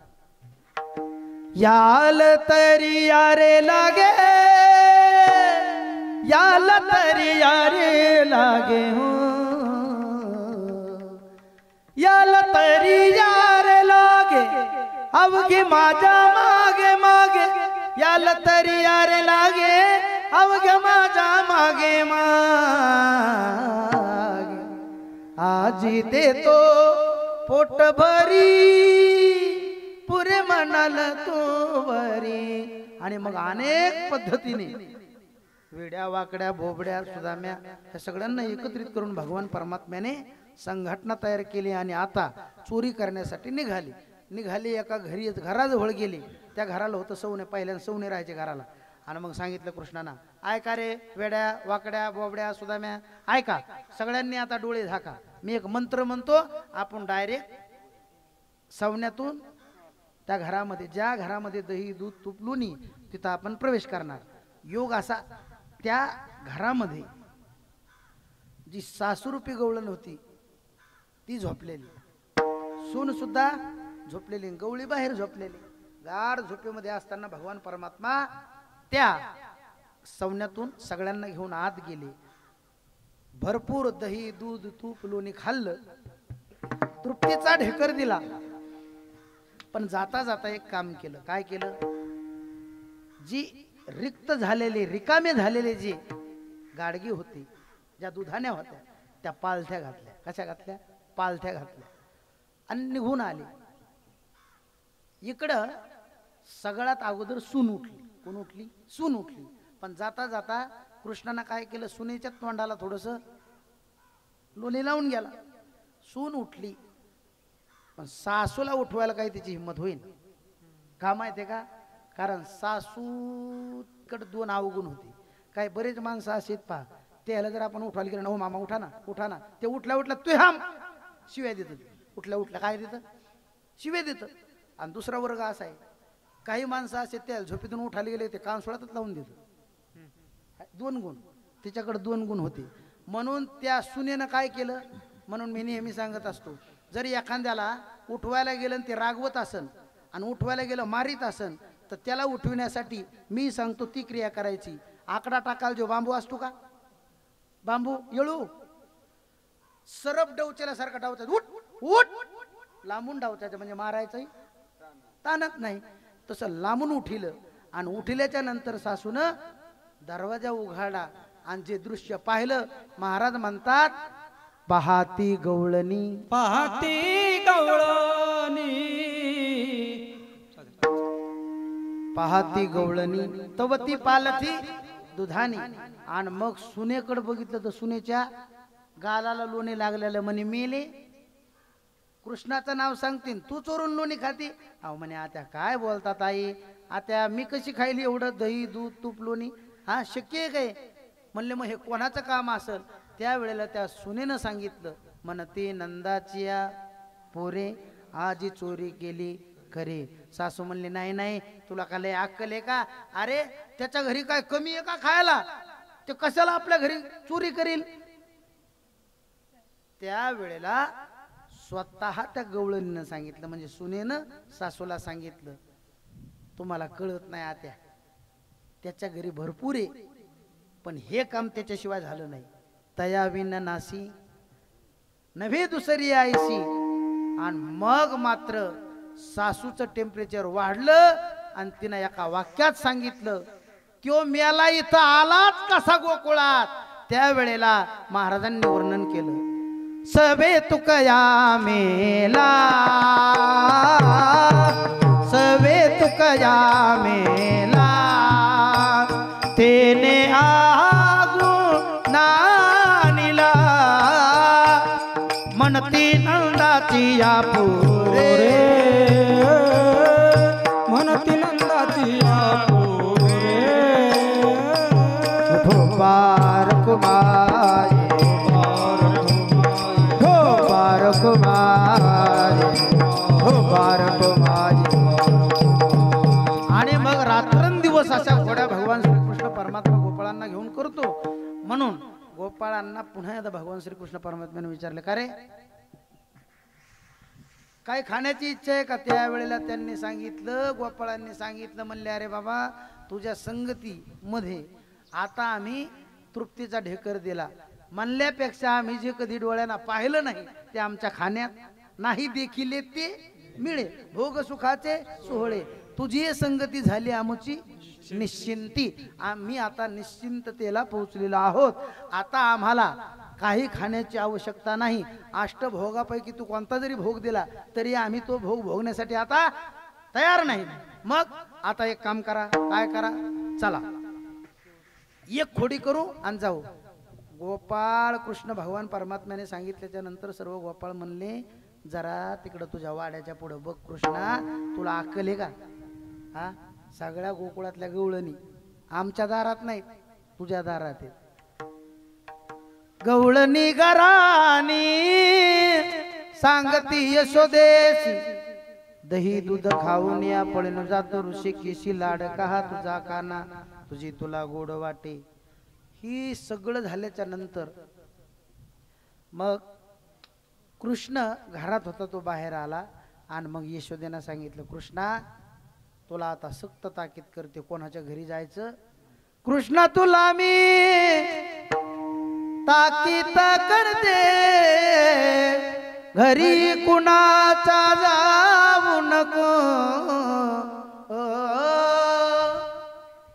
याल तरी यारे लागे, याल तरी यारे लागे हो, याल तरी यारे लागे अवघे माझ्या मागे मागे, याल तरी यारे लागे अवघे माझ्या मागे मागे. आजी देतो पोट भरी पुरे म्हणाल तो बरी. आणि मग अनेक पद्धतीने वेड्या वाकड्या भोबड्या सुदाम्या या सगळ्यांना एकत्रित करून भगवान परमात्म्याने संघटना तयार केली आणि आता चोरी करण्यासाठी निघाली. एका घराजवळ गेली. त्या घराला होतं सवने, पहिल्यांदा सवने राहायचे घराला. आणि मग सांगितलं कृष्णाना, ऐका रे वेड्या वाकड्या बोबड्या सुदाम्या, ऐका सगळ्यांनी आता डोळे झाका, मी एक मंत्र म्हणतो, आपण डायरेक्ट सवण्यातून त्या घरामध्ये, ज्या घरामध्ये दही दूध तूप लोणी, तिथं आपण प्रवेश करणार. योग असा, त्या घरामध्ये जी सासूरूपी गवळण होती ती झोपलेली, सून सुद्धा झोपलेली, गवळी बाहेर झोपलेली. गाढ झोपेमध्ये असताना भगवान परमात्मा त्या सवण्यातून सगळ्यांना घेऊन आत गेले. भरपूर दही दूध तूप लोणी खाल्लं, तृप्तीचा ढेकर दिला. पण जाता जाता एक काम केलं. काय केलं, जी रिक्त झालेली रिकामे झालेले जे गाडगी होती, ज्या दुधाण्या होत्या, त्या पालथ्या घातल्या. कशा घातल्या, पालथ्या घातल्या आणि निघून आली. इकडं सगळ्यात अगोदर सून उठली. कोण उठली, सून उठली. पण जाता जाता कृष्णानं काय केलं, सुनेच्या तोंडाला थोडस लोणी लावून गेला. सून उठली, पण सासूला उठवायला काही तिची हिंमत होईल का माहितीये का, कारण सासूकडे 2 अवगुण होते. काही बरेच माणसं असेत पहा, त्याला जर आपण उठवायला गेलं ना, हो मामा उठा ना उठा ना, ते उठल्या उठल्या तू हम शिव्या देत, उठल्या उठल्या काय देत, शिव्या देत. आणि दुसरा वर्ग असा आहे, काही माणसं असे त्या झोपेतून उठाले गेले ते कान सोडातच लावून देत. 2 गुण तिच्याकडे 2 गुण होते म्हणून त्या सुनेनं काय केलं. म्हणून मी नेहमी सांगत असतो, जरी एखाद्याला उठवायला गेलं ते रागवत असन आणि उठवायला गेलं मारीत असन तर त्याला उठविण्यासाठी मी सांगतो ती क्रिया करायची. आकडा टाकाल जो बांबू असतो का, बांबू येळू सरप डवचेल्यासारखा डावचा उठ उठ लांबून डावचायचं म्हणजे मारायचंही ताणत नाही. तसं लांबून उठिलं आणि उठल्याच्या नंतर सासूनं दरवाजा उघडला आणि जे दृश्य पाहिलं महाराज म्हणतात पाहाती गवळणी पाहती गवळणी पाहाती गवळणी तवती पालथी दुधानी. आणि मग सुनेकडे बघितलं तर सुनेच्या गालाला लोणी लागलेलं म्हणे मेले. कृष्णाचं नाव सांगतील तू चोरून लोणी खाती. अहो म्हणे आता काय बोलतात आई, आता मी कशी खायली एवढं दही दूध तूप लोणी, हा शक्य आहे काय. म्हणले मग हे कोणाचं काम असेल. त्यावेळेला त्या सुनेनं सांगितलं म्हणते नंदाची पोरे आजी चोरी केली खरे. सासू म्हणले नाही नाही तुला का लय अक्कल आहे का, अरे त्याच्या घरी काय कमी आहे का खायला, ते कशाला आपल्या घरी चोरी करील. त्यावेळेला स्वतः त्या गवळणीनं सांगितलं म्हणजे सुनेनं सासूला सांगितलं तुम्हाला कळत नाही आत्या त्याच्या घरी भरपूर आहे पण हे काम त्याच्याशिवाय झालं नाही. तयाविन नासी नव्हे दुसरी आईशी. आणि मग मात्र सासूचं टेम्परेचर वाढलं आणि तिनं एका वाक्यात सांगितलं त्यो मेला इथं आलाच कसा गोकुळात. त्यावेळेला महाराजांनी वर्णन केलं सबे तुकया मेला सबे तुकया मेला तेने आगू नानिला म्हणती नंदाची या पुरे म्हणती नंदाची या पोरे. उठो पार कुमारी आणि मग रात्रंदिवस अशा घोड्या भगवान श्रीकृष्ण परमात्मा गोपाळांना घेऊन करतो. म्हणून गोपाळांना पुन्हा एकदा भगवान श्रीकृष्ण परमात्म्याने विचारले का रे काय खाण्याची इच्छा आहे का. त्यावेळेला त्यांनी सांगितलं गोपाळांनी सांगितलं म्हणले अरे बाबा तुझ्या संगती मध्ये आता आम्ही तृप्तीचा ढेकर दिला म्हणल्यापेक्षा आम्ही जे कधी डोळ्यांना पाहिलं नाही ते आमच्या खाण्यात नाही देखील ते मिळे भोग सुखाचे सोहळे. तुझी संगती झाली आमची निश्चिंती. आम्ही आता निश्चिंततेला पोहोचलेलो आहोत. आता आम्हाला काही खाण्याची आवश्यकता नाही. अष्टभोगापैकी तू कोणता जरी भोग दिला तरी आम्ही तो भोग भोगण्यासाठी आता तयार नाही. मग आता एक काम करा. काय करा चला एक खोडी करू आणि जाऊ. गोपाळ कृष्ण भगवान परमात्म्याने सांगितल्याच्या नंतर सर्व गोपाळ म्हणले जरा तिकडं तुझ्या वाड्याच्या पुढे बघ कृष्णा तुला अक्कल आहे का. हा सगळ्या गोकुळातल्या गवळणी आमच्या दारात नाही तुझ्या दारात आहेत. गवळणी घरानी सांगती यशोदेशी दही दूध खाऊन या पळून जातो ऋषिकेशी लाड कहा तुझा काना तुझी तुला गोड वाटे. ही सगळं झाल्याच्या नंतर मग कृष्ण घरात होता तो बाहेर आला आणि मग यशोदेनं सांगितलं कृष्णा तुला आता सक्त ताकीद करते कोणाच्या घरी जायचं. कृष्णा तुला मी ताकीद करते घरी कुणाचा जाऊ नको.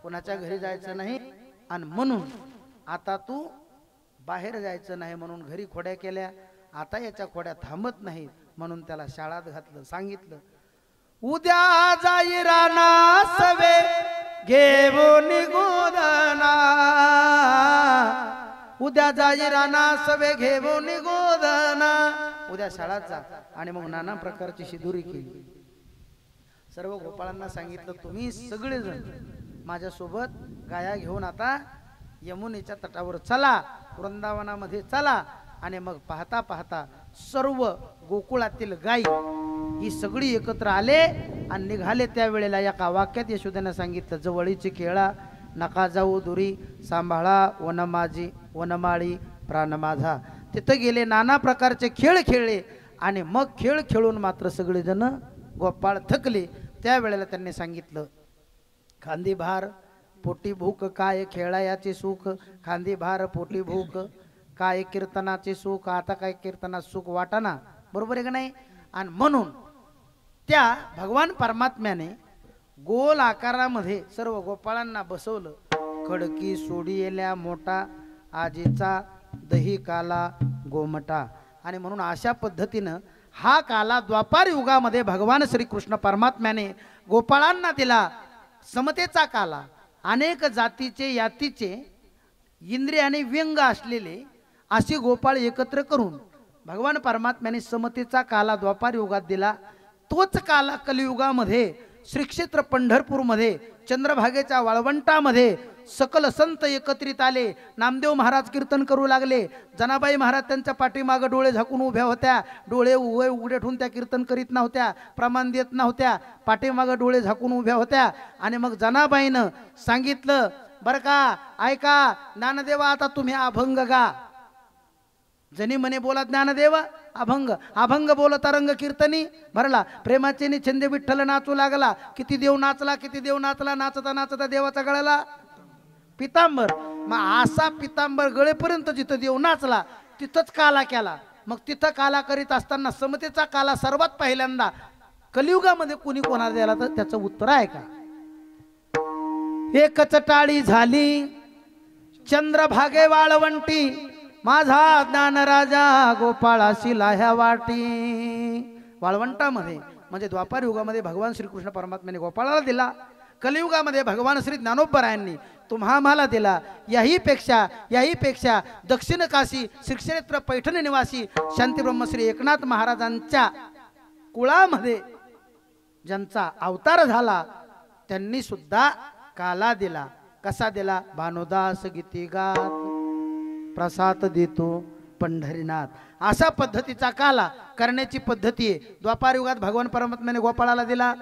कुणाच्या घरी जायचं नाही आणि म्हणून आता तू बाहेर जायचं नाही म्हणून घरी खोड्या केल्या. आता याच्या खोड्या थांबत नाहीत म्हणून त्याला शाळात घातलं. सांगितलं उद्या जाई राना सवे घेऊन गोदना उद्या जाई राना सवे घेऊन गोदना. उद्या शाळात जा. आणि मग नाना प्रकारची शिदुरी केली. सर्व गोपाळांना सांगितलं तुम्ही सगळेजण माझ्यासोबत गाया घेऊन आता यमुनेच्या तटावर चला वृंदावनामध्ये चला. आणि मग पाहता पाहता सर्व गोकुळातील गायी ही सगळी एकत्र आले आणि निघाले. त्यावेळेला एका वाक्यात यशोदेनं सांगितलं, जवळीची खेळा नका जाऊ दुरी, सांभाळा वनमाजी वनमाळी प्राण माझा. तिथं गेले, नाना प्रकारचे खेळ खेळले आणि मग खेळ खेळून मात्र सगळेजण गोपाळ थकले. त्यावेळेला त्यांनी सांगितलं, खांदी भार पोटी भूक काय खेळायाचे सुख, खांदी भार पोटी भूक काय कीर्तनाचे सुख, आता काय कीर्तनात सुख वाटाना. बरोबर आहे का नाही? आणि म्हणून त्या भगवान परमात्म्याने गोल आकारामध्ये सर्व गोपाळांना बसवलं. खडकी सोडियेल्या मोठा आजीचा दही काला गोमटा. आणि म्हणून अशा पद्धतीनं हा काला द्वापार युगामध्ये भगवान श्रीकृष्ण परमात्म्याने गोपाळांना दिला. समतेचा काला, अनेक जातीचे यातीचे इंद्रियाने व्यंग असलेले असे गोपाळ एकत्र करून भगवान परमात्म्याने समतेचा काला द्वापार युगात दिला. तोच काला कलियुगामध्ये श्रीक्षेत्र पंढरपूरमध्ये चंद्रभागेच्या वाळवंटामध्ये सकल संत एकत्रित आले. नामदेव महाराज कीर्तन करू लागले. जनाबाई महाराज त्यांच्या पाठीमागं डोळे झाकून उभ्या होत्या. डोळे उघडे ठेवून त्या कीर्तन करीत नव्हत्या, प्रमाण देत नव्हत्या, पाठीमागं डोळे झाकून उभ्या होत्या. आणि मग जनाबाईनं सांगितलं, बरं का, ऐका ज्ञानदेवा, आता तुम्ही अभंग गा. जनी म्हणे बोला ज्ञानदेवा अभंग, अभंग बोलत रंग कीर्तनी भरला. प्रेमाचे छंद विठ्ठल नाचू लागला. किती देव नाचला, किती देव नाचला, नाचता नाचता देवाचा गळाला पितांबर. मग असा पितांबर गळेपर्यंत जिथं देव नाचला तिथंच काला केला. मग तिथं काला करीत असताना समतेचा काला सर्वात पहिल्यांदा कलियुगामध्ये कोणी कोणाला द्याला, तर त्याचं उत्तर आहे का? एकच टाळी झाली चंद्रभागे वाळवंटी, माझा ज्ञान राजा गोपाळाशी लाह्या वाटी. वाळवंटामध्ये म्हणजे द्वापार युगामध्ये भगवान श्रीकृष्ण परमात्म्याने गोपाळाला दिला. कलियुगामध्ये भगवान श्री ज्ञानोबरायांनी तुम्हा मला दिला. याहीपेक्षा दक्षिण काशी श्रीक्षेत्र पैठण निवासी शांती ब्रह्मश्री एकनाथ महाराजांच्या कुळामध्ये ज्यांचा अवतार झाला त्यांनी सुद्धा काला दिला. कसा दिला? भानुदास गीती गात प्रसाद देतो पंढरीनाथ. अशा पद्धतीचा काला करण्याची पद्धती आहे. द्वापार युगात भगवान परमात्म्याने गोपाळाला दिला.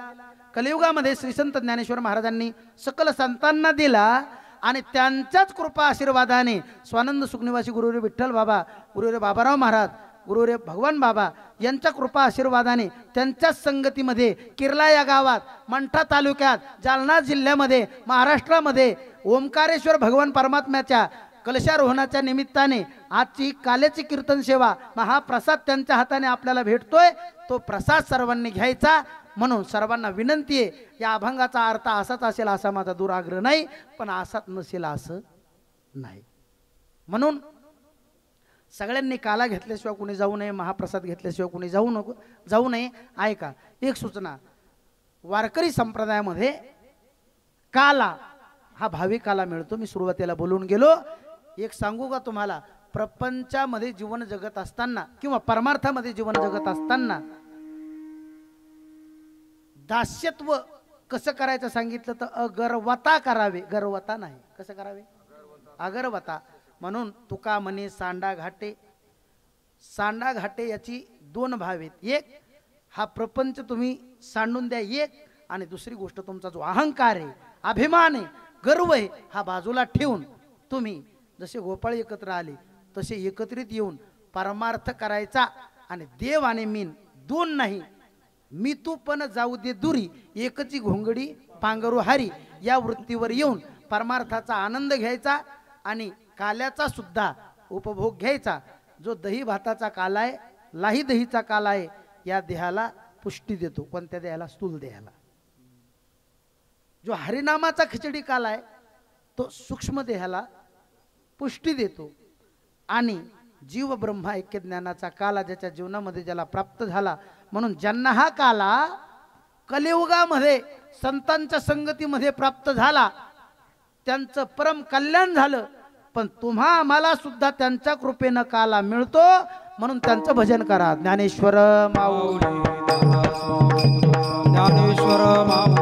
कलियुगामध्ये श्री संत ज्ञानेश्वर महाराजांनी सकल संतांना दिला. आणि त्यांच्याच कृपा आशीर्वादाने स्वानंद सुखनिवासी गुरुरे विठ्ठल बाबा, गुरुरे बाबाराव महाराज, गुरुरे भगवान बाबा यांच्या कृपा आशीर्वादाने त्यांच्याच संगतीमध्ये किर्ला या गावात मंठा तालुक्यात जालना जिल्ह्यामध्ये महाराष्ट्रामध्ये ओंकारेश्वर भगवान परमात्म्याच्या कलशारोहणाच्या निमित्ताने आजची काल्याची कीर्तन सेवा महाप्रसाद त्यांच्या हाताने आपल्याला भेटतोय. तो प्रसाद सर्वांनी घ्यायचा. म्हणून सर्वांना विनंती आहे, या अभंगाचा अर्थ असाच असेल असा माझा दुराग्रह नाही, पण असाच नसेल असं नाही. म्हणून सगळ्यांनी काला घेतल्याशिवाय कुणी जाऊ नये, महाप्रसाद घेतल्याशिवाय कुणी जाऊ नये. ऐका, एक सूचना, वारकरी संप्रदायामध्ये काला हा भावी काला मिळतो. मी सुरुवातीला बोलून गेलो. एक सांगू का तुम्हाला, प्रपंचामध्ये जीवन जगत असताना किंवा परमार्थामध्ये जीवन जगत असताना दास्यत्व कसं करायचं सांगितलं तर अगरवता करावे, गर्वता नाही. कसं करावे? अगरवता. म्हणून तुका म्हणे सांडा घाटे. सांडा घाटे याची दोन भाव आहेत. एक, हा प्रपंच तुम्ही सांडून द्या एक, आणि दुसरी गोष्ट तुमचा जो अहंकार आहे, अभिमान आहे, गर्व आहे, हा बाजूला ठेवून तुम्ही जसे गोपाळ एकत्र आले तसे एकत्रित येऊन परमार्थ करायचा. आणि देव आणि मीन दोन नाही, मी तू पण जाऊ दे दुरी, एकची घोंगडी पांघरू हारी, या वृत्तीवर येऊन परमार्थाचा आनंद घ्यायचा आणि काल्याचा सुद्धा उपभोग घ्यायचा. जो दही भाताचा काला आहे, लाही दहीचा काला आहे, या देहाला पुष्टी देतो. कोणत्या देहाला? स्थूल देहाला. जो हरिनामाचा खिचडी काला आहे तो सूक्ष्म देहाला पुष्टी देतो. आणि जीव ब्रह्मा ऐक्य ज्ञानाचा काला ज्याच्या जीवनामध्ये ज्याला प्राप्त झाला, म्हणून ज्यांना हा काला कलियुगामध्ये संतांच्या संगतीमध्ये प्राप्त झाला त्यांचं परम कल्याण झालं. पण तुम्हा आम्हाला सुद्धा त्यांच्या कृपेनं काला मिळतो, म्हणून त्यांचं भजन करा. ज्ञानेश्वर माऊली, ज्ञानेश्वर माऊली.